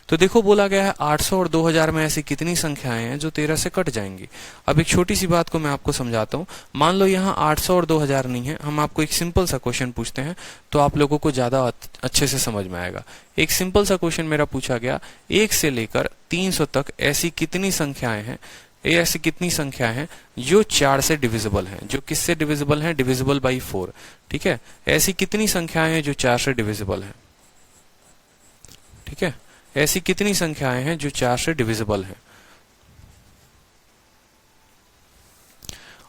तो देखो बोला गया है 800 और 2000 में ऐसी कितनी संख्याएं हैं जो 13 से कट जाएंगी। अब एक छोटी सी बात को मैं आपको समझाता हूं। मान लो यहाँ 800 और 2000 नहीं है, हम आपको एक सिंपल सा क्वेश्चन पूछते हैं तो आप लोगों को ज्यादा अच्छे से समझ में आएगा। एक सिंपल सा क्वेश्चन मेरा पूछा गया, 1 से लेकर 300 तक ऐसी कितनी संख्याएं हैं, ये ऐसी कितनी संख्या है जो 4 से डिविजिबल हैं, जो किससे डिविजिबल हैं, डिविजिबल बाई 4। ठीक है, ऐसी कितनी संख्याएं हैं जो 4 से डिविजिबल हैं। ठीक है, ऐसी कितनी संख्याएं हैं जो 4 से डिविजिबल हैं।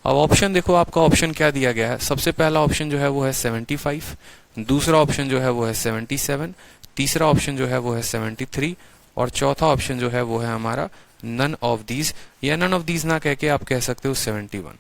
अब ऑप्शन देखो, आपका ऑप्शन क्या दिया गया है। सबसे पहला ऑप्शन जो है वो है 75, दूसरा ऑप्शन जो है वो है 77, तीसरा ऑप्शन जो है वो है 73, और चौथा ऑप्शन जो है वो है हमारा नन ऑफ दीज, या नन ऑफ दीज ना कह के आप कह सकते हो 71।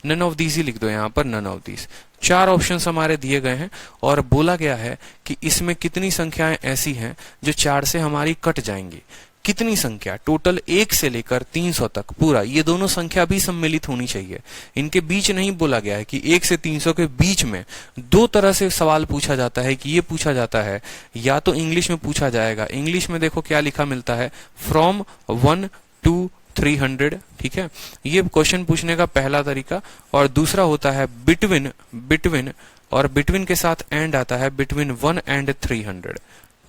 नन ऑफ दीज ही लिख दो यहाँ पर, नन ऑफ दीज। 4 ऑप्शंस हमारे दिए गए हैं और बोला गया है कि इसमें कितनी संख्याएं ऐसी हैं जो 4 से हमारी कट जाएंगी। कितनी संख्या, टोटल 1 से लेकर 300 तक पूरा, ये दोनों संख्या भी सम्मिलित होनी चाहिए। इनके बीच नहीं बोला गया है कि 1 से 300 के बीच में। 2 तरह से सवाल पूछा जाता है कि ये पूछा जाता है, या तो इंग्लिश में पूछा जाएगा। इंग्लिश में देखो क्या लिखा मिलता है, फ्रॉम 1 to 300, ठीक है, ये क्वेश्चन पूछने का पहला तरीका। और दूसरा होता है बिटवीन, और बिटवीन के साथ एंड आता है, बिटवीन 1 and 300,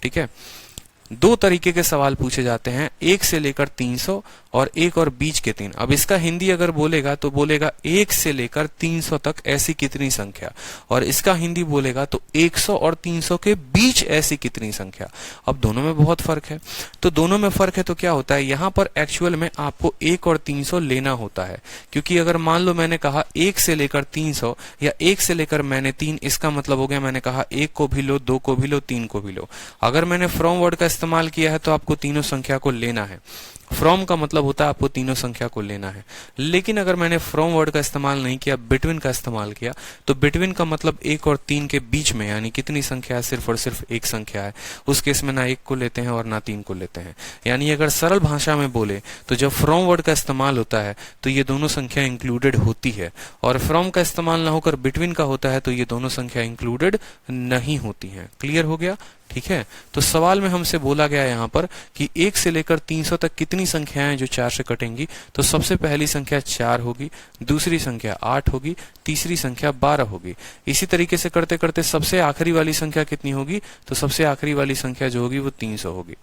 ठीक है। दो तरीके के सवाल पूछे जाते हैं, 1 से लेकर 300 और 1 और बीच के 3। अब इसका हिंदी अगर बोलेगा तो बोलेगा 1 से लेकर 300 तक ऐसी कितनी संख्या, और इसका हिंदी बोलेगा तो 100 और 300 के बीच ऐसी कितनी संख्या। अब दोनों में बहुत फर्क है, तो दोनों में फर्क है तो क्या होता है, यहां पर एक्चुअल में आपको 1 और 300 लेना होता है, क्योंकि अगर मान लो मैंने कहा 1 से लेकर 300 या 1 से लेकर मैंने 3, इसका मतलब हो गया मैंने कहा 1 को भी लो, 2 को भी लो, 3 को भी लो। अगर मैंने फ्रॉम वर्ड का इस्तेमाल किया है तो आपको तीनों संख्या को लेना है। फ्रॉम का मतलब होता है आपको तीनों संख्या को लेना है। लेकिन अगर मैंने फ्रॉम वर्ड का इस्तेमाल नहीं किया, बिटवीन का इस्तेमाल किया, तो बिटवीन का मतलब 1 और 3 के बीच में, यानी कितनी संख्या है, सिर्फ और सिर्फ एक संख्या है। उस केस में ना 1 को लेते हैं और ना 3 को लेते हैं। यानी अगर सरल भाषा में बोले तो जब फ्रॉम वर्ड का इस्तेमाल होता है तो ये दोनों संख्या इंक्लूडेड होती है, और फ्रॉम का इस्तेमाल ना होकर बिटवीन का होता है तो ये दोनों संख्या इंक्लूडेड नहीं होती हैं। क्लियर हो गया, ठीक है। तो सवाल में हमसे बोला गया यहाँ पर कि 1 से लेकर 300 तक कितनी संख्याएं जो 4 से कटेंगी, तो सबसे पहली संख्या 4 होगी, दूसरी संख्या 8 होगी, तीसरी संख्या 12 होगी। इसी तरीके से करते करते सबसे आखिरी वाली संख्या कितनी होगी, तो सबसे आखिरी वाली संख्या जो होगी वो 300 होगी,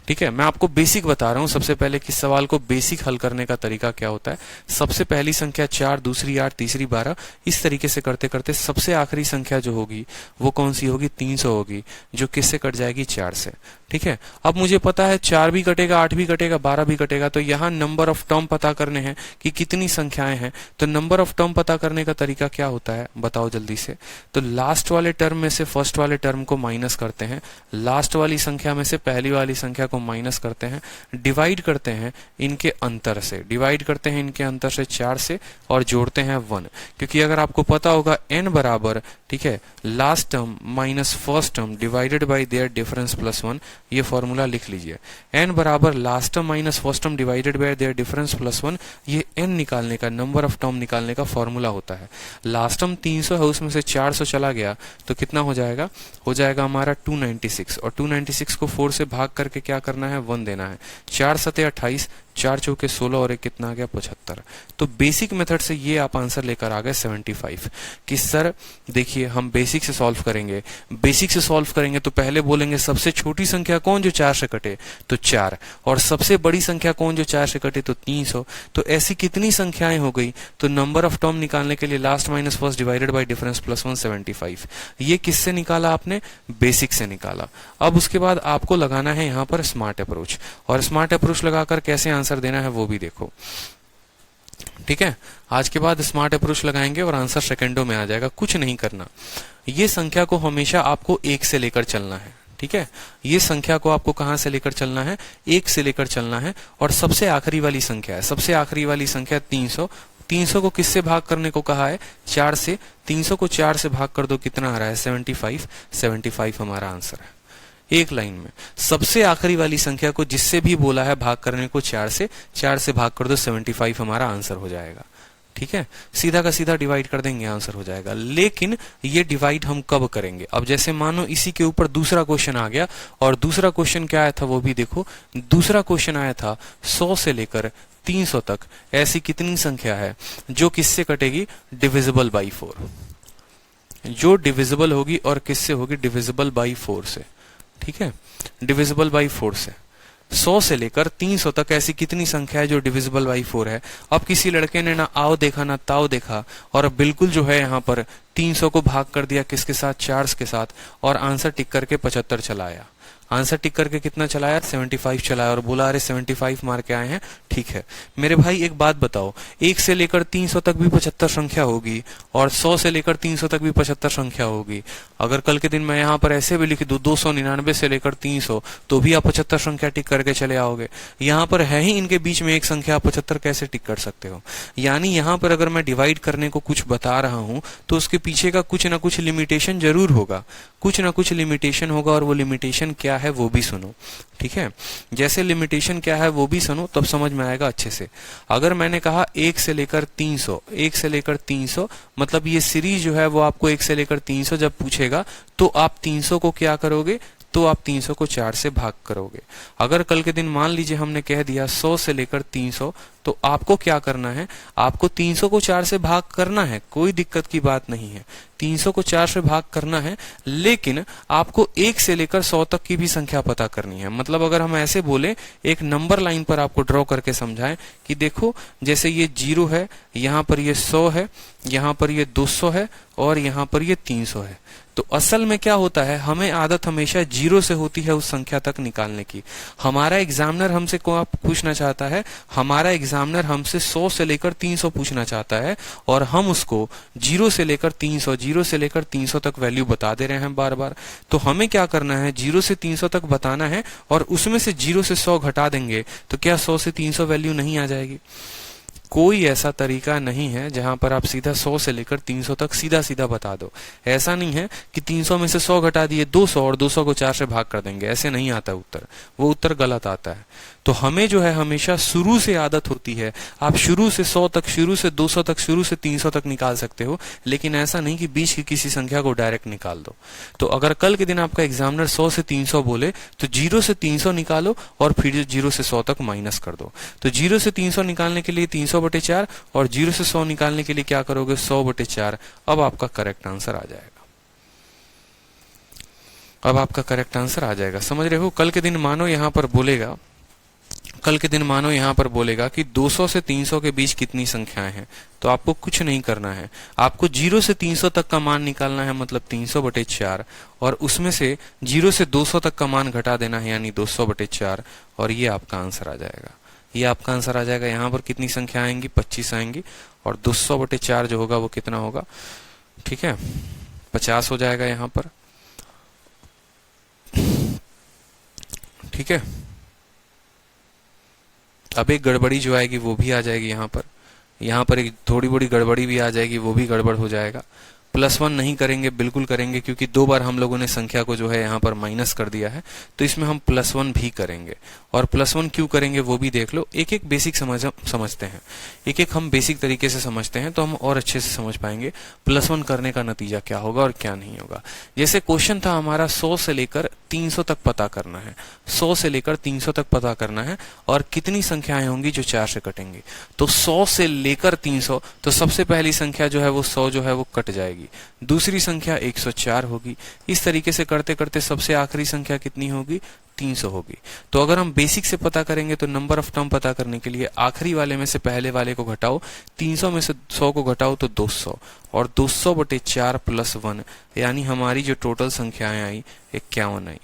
ठीक है। मैं आपको बेसिक बता रहा हूं सबसे पहले कि सवाल को बेसिक हल करने का तरीका क्या होता है। सबसे पहली संख्या 4, दूसरी 8, तीसरी 12, इस तरीके से करते करते सबसे आखिरी संख्या जो होगी वो कौन सी होगी, 300 होगी, जो किससे कट जाएगी, 4 से, ठीक है। अब मुझे पता है 4 भी कटेगा, 8 भी कटेगा, 12 भी कटेगा, तो यहाँ नंबर ऑफ टर्म पता करने हैं कि कितनी संख्याएं हैं। तो नंबर ऑफ टर्म पता करने का तरीका क्या होता है, बताओ जल्दी से। तो लास्ट वाले टर्म में से फर्स्ट वाले टर्म को माइनस करते हैं, लास्ट वाली संख्या में से पहली वाली संख्या को माइनस करते हैं, डिवाइड करते हैं इनके अंतर से, डिवाइड करते हैं इनके अंतर से 4 से, और जोड़ते हैं 1, क्योंकि अगर आपको पता होगा n बराबर, ठीक है, last term minus first term divided by there difference plus 1, ये फॉर्मूला लिख लीजिए। n बराबर last term minus first term divided by there difference plus 1, ये n निकालने का, नंबर ऑफ टर्म निकालने का फॉर्मूला होता है। लास्ट टर्म 300 है, उसमें से 400 चला गया तो कितना हो जाएगा, हो जाएगा हमारा 296, और 296 को 4 से भाग करके क्या करना है, 1 देना है। 4 सते 28, 4 चौके 16 और एक कितना आ गया, 75। तो बेसिक मेथड से ये आप आंसर लेकर आ गए 75। कि सर देखिए हम बेसिक से सॉल्व करेंगे, बेसिक से सॉल्व करेंगे तो पहले बोलेंगे सबसे छोटी संख्या कौन जो 4 से कटे, तो 4, और सबसे बड़ी संख्या कौन जो 4 से कटे, तो 300। तो ऐसी कितनी संख्याएं हो गई, तो नंबर ऑफ टर्म निकालने के लिए last minus first divided by difference plus 1, 75। ये किससे निकाला आपने, बेसिक से निकाला। अब उसके बाद आपको लगाना है यहाँ पर स्मार्ट अप्रोच, और स्मार्ट अप्रोच लगाकर कैसे आंसर देना है वो भी देखो, ठीक है। आज के बाद स्मार्ट अप्रोच लगाएंगे और आंसर सेकंडों में आ जाएगा, कुछ नहीं करना। ये संख्या को हमेशा आपको 1 से लेकर चलना है, ठीक है। ये संख्या को आपको कहां से लेकर चलना है, 1 से लेकर चलना है, और सबसे आखिरी वाली संख्या है, सबसे आखिरी वाली संख्या 300। 300 को किससे भाग करने को कहा है, 4 से। 300 को 4 से भाग कर दो, कितना आ रहा है, 75। 75 हमारा आंसर है। एक लाइन में सबसे आखिरी वाली संख्या को जिससे भी बोला है भाग करने को 4 से, 4 से भाग कर दो, 75 हमारा आंसर हो जाएगा, ठीक है। सीधा का सीधा डिवाइड कर देंगे, आंसर हो जाएगा। लेकिन ये डिवाइड हम कब करेंगे, अब जैसे मानो इसी के ऊपर दूसरा क्वेश्चन आ गया, और दूसरा क्वेश्चन क्या आया था वो भी देखो। दूसरा क्वेश्चन आया था 100 से लेकर 300 तक ऐसी कितनी संख्या है जो किससे कटेगी, डिविजिबल बाई 4, जो डिविजिबल होगी और किससे होगी, डिविजिबल बाई 4 से, ठीक है, डिविजिबल बाई 4 से। 100 से लेकर 300 तक ऐसी कितनी संख्या है जो डिविजिबल बाई 4 है। अब किसी लड़के ने ना आओ देखा ना ताओ देखा, और बिल्कुल जो है यहाँ पर 300 को भाग कर दिया किसके साथ, 4 के साथ, और आंसर टिक करके 75 चलाया। आंसर टिक करके कितना चलाया, 75 चलाया, और बोला अरे 75 मार के आए हैं, ठीक है। मेरे भाई एक बात बताओ, 1 से लेकर 300 तक भी 75 संख्या होगी, और 100 से लेकर 300 तक भी 75 संख्या होगी। अगर कल के दिन मैं यहाँ पर ऐसे भी लिख दूं 299 से लेकर 300, तो भी आप 75 संख्या टिक करके चले आओगे। यहाँ पर है ही इनके बीच में एक संख्या, आप 75 कैसे टिक कर सकते हो। यानी यहाँ पर अगर मैं डिवाइड करने को कुछ बता रहा हूं तो उसके पीछे का कुछ ना कुछ लिमिटेशन जरूर होगा, कुछ ना कुछ लिमिटेशन होगा, और वो लिमिटेशन क्या है वो भी सुनो, ठीक है। जैसे लिमिटेशन क्या है वो भी सुनो, तब समझ में आएगा अच्छे से। अगर मैंने कहा 1 से लेकर 300, 1 से लेकर 300, मतलब ये सीरीज जो है वो आपको 1 से लेकर 300 जब पूछेगा तो आप 300 को क्या करोगे, तो आप 300 को 4 से भाग करोगे। अगर कल के दिन मान लीजिए हमने कह दिया 100 से लेकर 300, तो आपको क्या करना है, आपको 300 को 4 से भाग करना है, कोई दिक्कत की बात नहीं है, 300 को 4 से भाग करना है, लेकिन आपको 1 से लेकर 100 तक की भी संख्या पता करनी है। मतलब अगर हम ऐसे बोले, एक नंबर लाइन पर आपको ड्रॉ करके समझाएं कि देखो जैसे ये 0 है, यहाँ पर ये 100 है, यहाँ पर ये 200 है और यहाँ पर ये 300 है। तो असल में क्या होता है, हमें आदत हमेशा 0 से होती है उस संख्या तक निकालने की। हमारा एग्जामिनर हमसे को आप पूछना चाहता है, हमारा एग्जामिनर हमसे 100 से लेकर 300 पूछना चाहता है और हम उसको 0 से लेकर 300, 0 से लेकर 300 तक वैल्यू बता दे रहे हैं बार बार। तो हमें क्या करना है, 0 से 300 तक बताना है और उसमें से 0 से 100 घटा देंगे तो क्या 100 से 300 वैल्यू नहीं आ जाएगी? कोई ऐसा तरीका नहीं है जहां पर आप सीधा 100 से लेकर 300 तक सीधा सीधा बता दो। ऐसा नहीं है कि 300 में से 100 घटा दिए 200 और 200 को 4 से भाग कर देंगे, ऐसे नहीं आता उत्तर, वो उत्तर गलत आता है। तो हमें जो है हमेशा शुरू से आदत होती है, आप शुरू से 100 तक, शुरू से 200 तक, शुरू से 300 तक निकाल सकते हो, लेकिन ऐसा नहीं कि बीच की किसी संख्या को डायरेक्ट निकाल दो। तो अगर कल के दिन आपका एग्जामिनर 100 से 300 बोले तो 0 से 300 निकालो और फिर 0 से 100 तक माइनस कर दो। तो 0 से 300 निकालने के लिए 300/4 और 0 से 100 निकालने के लिए क्या करोगे, 100/4। अब आपका करेक्ट आंसर आ जाएगा। अब आपका करेक्ट आंसर आ जाएगा, समझ रहे हो? कल के दिन मानो यहां पर बोलेगा, कल के दिन मानो यहां पर बोलेगा कि 200 से 300 के बीच कितनी संख्याएं हैं, तो आपको कुछ नहीं करना है, आपको 0 से 300 तक का मान निकालना है, मतलब 300/4, और उसमें से 0 से 200 तक का मान घटा देना है, यानी 200/4, और ये आपका आंसर आ जाएगा। ये आपका आंसर आ जाएगा। यहाँ पर कितनी संख्या आएंगी, 25 आएंगी, और 200/4 जो होगा वो कितना होगा, ठीक है, 50 हो जाएगा यहाँ पर, ठीक है। अब एक गड़बड़ी जो आएगी वो भी आ जाएगी यहाँ पर एक थोड़ी बड़ी गड़बड़ी भी आ जाएगी, वो भी गड़बड़ हो जाएगा। +1 नहीं करेंगे, बिल्कुल करेंगे, क्योंकि 2 बार हम लोगों ने संख्या को जो है यहाँ पर माइनस कर दिया है, तो इसमें हम +1 भी करेंगे। और +1 क्यों करेंगे वो भी देख लो। एक एक बेसिक समझते हैं, एक एक हम बेसिक तरीके से समझते हैं, तो हम और अच्छे से समझ पाएंगे +1 करने का नतीजा क्या होगा और क्या नहीं होगा। जैसे क्वेश्चन था हमारा 100 से लेकर 300 तक पता करना है, 100 से लेकर 300 तक पता करना है, और कितनी संख्याएं होंगी जो 4 से कटेंगी। तो 100 से लेकर 300, तो सबसे पहली संख्या जो है वो 100 जो है वो कट जाएगी, दूसरी संख्या 104 होगी। इस तरीके से करते करते सबसे आखिरी संख्या कितनी होगी, 300 होगी। तो अगर हम बेसिक से पता करेंगे तो नंबर ऑफ टर्म पता करने के लिए आखिरी वाले में से पहले वाले को घटाओ, 300 में से 100 को घटाओ तो 200, और 200/4 + 1, यानी हमारी जो टोटल संख्याएं आई 51 आई।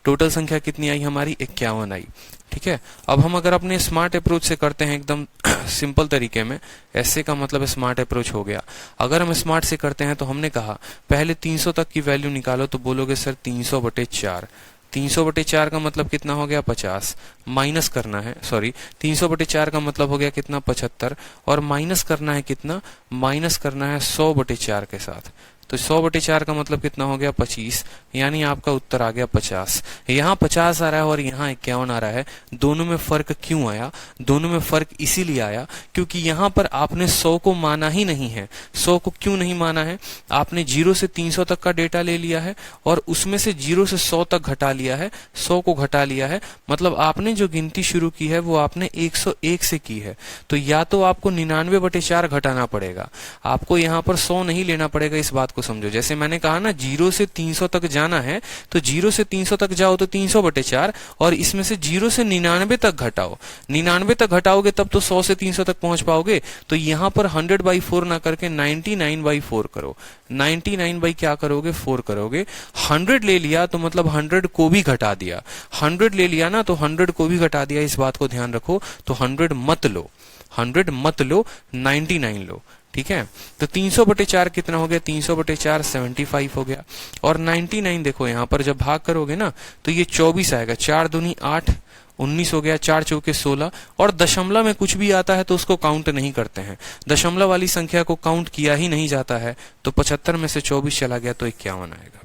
टोटल संख्या कितनी आई हमारी, 51 आई, ठीक है। अब हम अगर अपने स्मार्ट अप्रोच से करते हैं एकदम सिंपल तरीके में, ऐसे का मतलब स्मार्ट अप्रोच हो गया। अगर हम स्मार्ट से करते हैं तो हमने कहा पहले 300 तक की वैल्यू निकालो, तो बोलोगे सर 300/4, 300/4 का मतलब कितना हो गया, 50, माइनस करना है, सॉरी 300/4 का मतलब हो गया कितना, 75, और माइनस करना है कितना, माइनस करना है 100/4 के साथ। तो 100/4 का मतलब कितना हो गया, 25, यानी आपका उत्तर आ गया 50। यहाँ 50 आ रहा है और यहाँ 51 आ रहा है, दोनों में फर्क क्यों आया, दोनों में फर्क इसीलिए आया क्योंकि यहाँ पर आपने 100 को माना ही नहीं है। 100 को क्यों नहीं माना है, आपने 0 से 300 तक का डेटा ले लिया है और उसमें से 0 से 100 तक घटा लिया है, 100 को घटा लिया है, मतलब आपने जो गिनती शुरू की है वो आपने 101 से की है। तो या तो आपको 99/4 घटाना पड़ेगा, आपको यहाँ पर 100 नहीं लेना पड़ेगा, इस बात को समझो। जैसे मैंने कहा ना 0 से 300 तक जाना है, तो 0 से 300 तक जाओ तो 300/4, और इसमें से 0 से 99 तक घटाओ, 99 तक घटाओगे तब तो 100 से 300 तक पहुंच पाओगे। तो यहाँ पर 100/4 ना करके 99/4 करो। 99 क्या करोगे, 4 करोगे। 100 ले लिया तो मतलब 100 को भी घटा दिया, 100 ले लिया ना तो 100 को भी घटा दिया, इस बात को ध्यान रखो। तो 100 मत लो, 100 मत लो, 99 लो, ठीक है। तो 300/4 कितना हो गया, 300/4 75 हो गया। और 99 देखो यहाँ पर जब भाग करोगे ना तो ये 24 आएगा, 4 दूनी 8, 19 हो गया, 4 चौके 16, और दशमलव में कुछ भी आता है तो उसको काउंट नहीं करते हैं, दशमलव वाली संख्या को काउंट किया ही नहीं जाता है। तो 75 में से 24 चला गया तो 51 आएगा।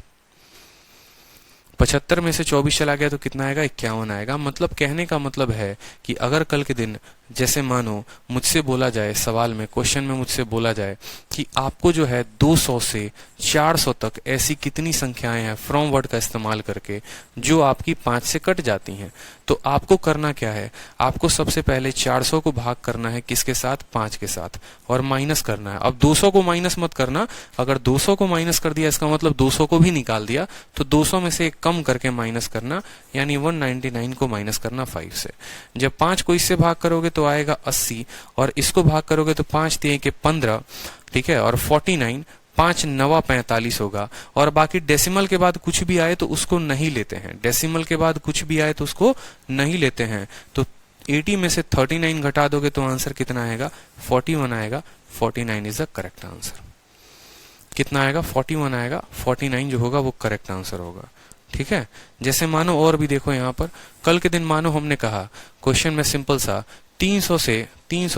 75 में से 24 चला गया तो कितना आएगा, 51 आएगा। मतलब कहने का मतलब है कि अगर कल के दिन जैसे मानो मुझसे बोला जाए सवाल में, क्वेश्चन में मुझसे बोला जाए कि आपको जो है 200 से 400 तक ऐसी कितनी संख्याएं हैं फ्रॉम वर्ड का इस्तेमाल करके जो आपकी 5 से कट जाती हैं, तो आपको करना क्या है, आपको सबसे पहले 400 को भाग करना है किसके साथ, 5 के साथ, और माइनस करना है। अब 200 को माइनस मत करना, अगर 200 को माइनस कर दिया इसका मतलब 200 को भी निकाल दिया, तो 200 में से एक कम करके माइनस करना, यानी 199 को माइनस करना 5 से। जब 5 को इससे भाग करोगे तो आएगा 80, और इसको भाग करोगे तो 5 3 के 15, ठीक है, और 49, 5 9 45 होगा। और बाकी डेसिमल के बाद कुछ भी आए तो उसको नहीं लेते हैं, डेसिमल के बाद कुछ भी आए तो उसको नहीं लेते हैं। तो 80 में से 39 घटा दोगे तो आंसर कितना आएगा, 41 आएगा। 49 इज द करेक्ट आंसर। कितना आएगा, 41 आएगा। 49 जो होगा वो करेक्ट आंसर होगा। ठीक है, जैसे मानो और भी देखो यहाँ पर, कल के दिन मानो हमने कहा क्वेश्चन में सिंपल सा 300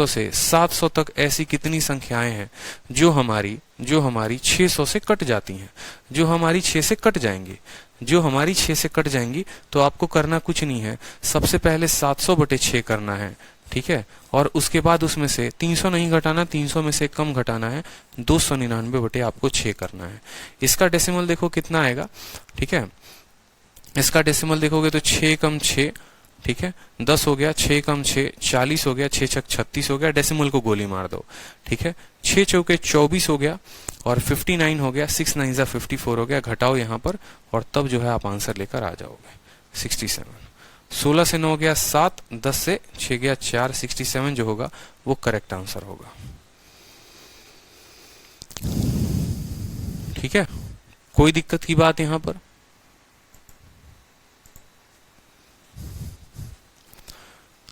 से 700 तक ऐसी कितनी संख्याएं हैं जो हमारी 600 से कट जाती हैं, जो हमारी 6 से कट जाएंगी, जो हमारी 6 से कट जाएंगी। तो आपको करना कुछ नहीं है, सबसे पहले 700 बटे 6 करना है, ठीक है, और उसके बाद उसमें से 300 नहीं घटाना, 300 में से कम घटाना है, 299 बटे आपको 6 करना है। इसका डेसिमल देखो कितना आएगा, ठीक है, इसका डेसिमल देखोगे तो 6 कम 6, ठीक है, 10 हो गया, 6 कम 6 40 हो गया, 6 छक 36 हो गया, डेसिमल को गोली मार दो, ठीक है, 6 चौके 24 हो गया, और 59 हो गया, 6 9 जा 54 हो गया, घटाओ यहाँ पर, और तब जो है आप आंसर लेकर आ जाओगे 67। 16 से 9 गया 7, 10 से 6 गया 4, 67 जो होगा वो करेक्ट आंसर होगा। ठीक है, कोई दिक्कत की बात यहां पर?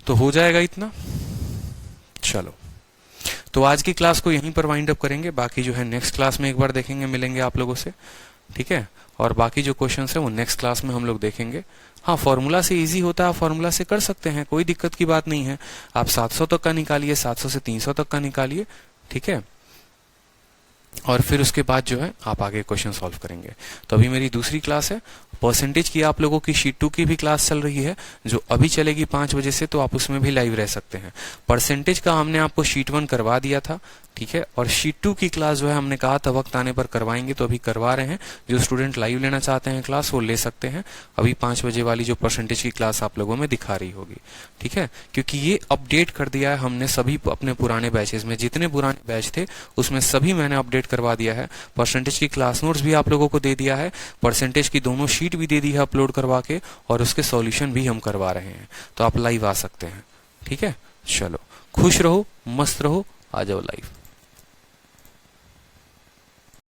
तो हो जाएगा इतना। चलो, तो आज की क्लास को यहीं पर वाइंड अप करेंगे, बाकी जो है नेक्स्ट क्लास में एक बार देखेंगे, मिलेंगे आप लोगों से, ठीक है, और बाकी जो क्वेश्चंस है वो नेक्स्ट क्लास में हम लोग देखेंगे। हाँ, फॉर्मूला से इजी होता है, फॉर्मूला से कर सकते हैं, कोई दिक्कत की बात नहीं है। आप 700 तक का निकालिए, 700 से 300 तक का निकालिए, ठीक है, और फिर उसके बाद जो है आप आगे क्वेश्चन सॉल्व करेंगे। तो अभी मेरी दूसरी क्लास है, परसेंटेज की आप लोगों की शीट 2 की भी क्लास चल रही है, जो अभी चलेगी 5 बजे से, तो आप उसमें भी लाइव रह सकते हैं। परसेंटेज का हमने आपको शीट 1 करवा दिया था, ठीक है, और शीट 2 की क्लास जो है हमने कहा था वक्त आने पर करवाएंगे, तो अभी करवा रहे हैं। जो स्टूडेंट लाइव लेना चाहते हैं क्लास वो ले सकते हैं। अभी 5 बजे वाली जो परसेंटेज की क्लास आप लोगों में दिखा रही होगी, ठीक है, क्योंकि ये अपडेट कर दिया है हमने सभी अपने पुराने बैचेस में, जितने पुराने बैच थे उसमें सभी मैंने अपडेट करवा दिया है। परसेंटेज की क्लास नोट्स भी आप लोगों को दे दिया है, परसेंटेज की दोनों शीट भी दे दी है अपलोड करवा के, और उसके सॉल्यूशन भी हम करवा रहे हैं, तो आप लाइव आ सकते हैं। ठीक है, चलो, खुश रहो, मस्त रहो, आ जाओ लाइव।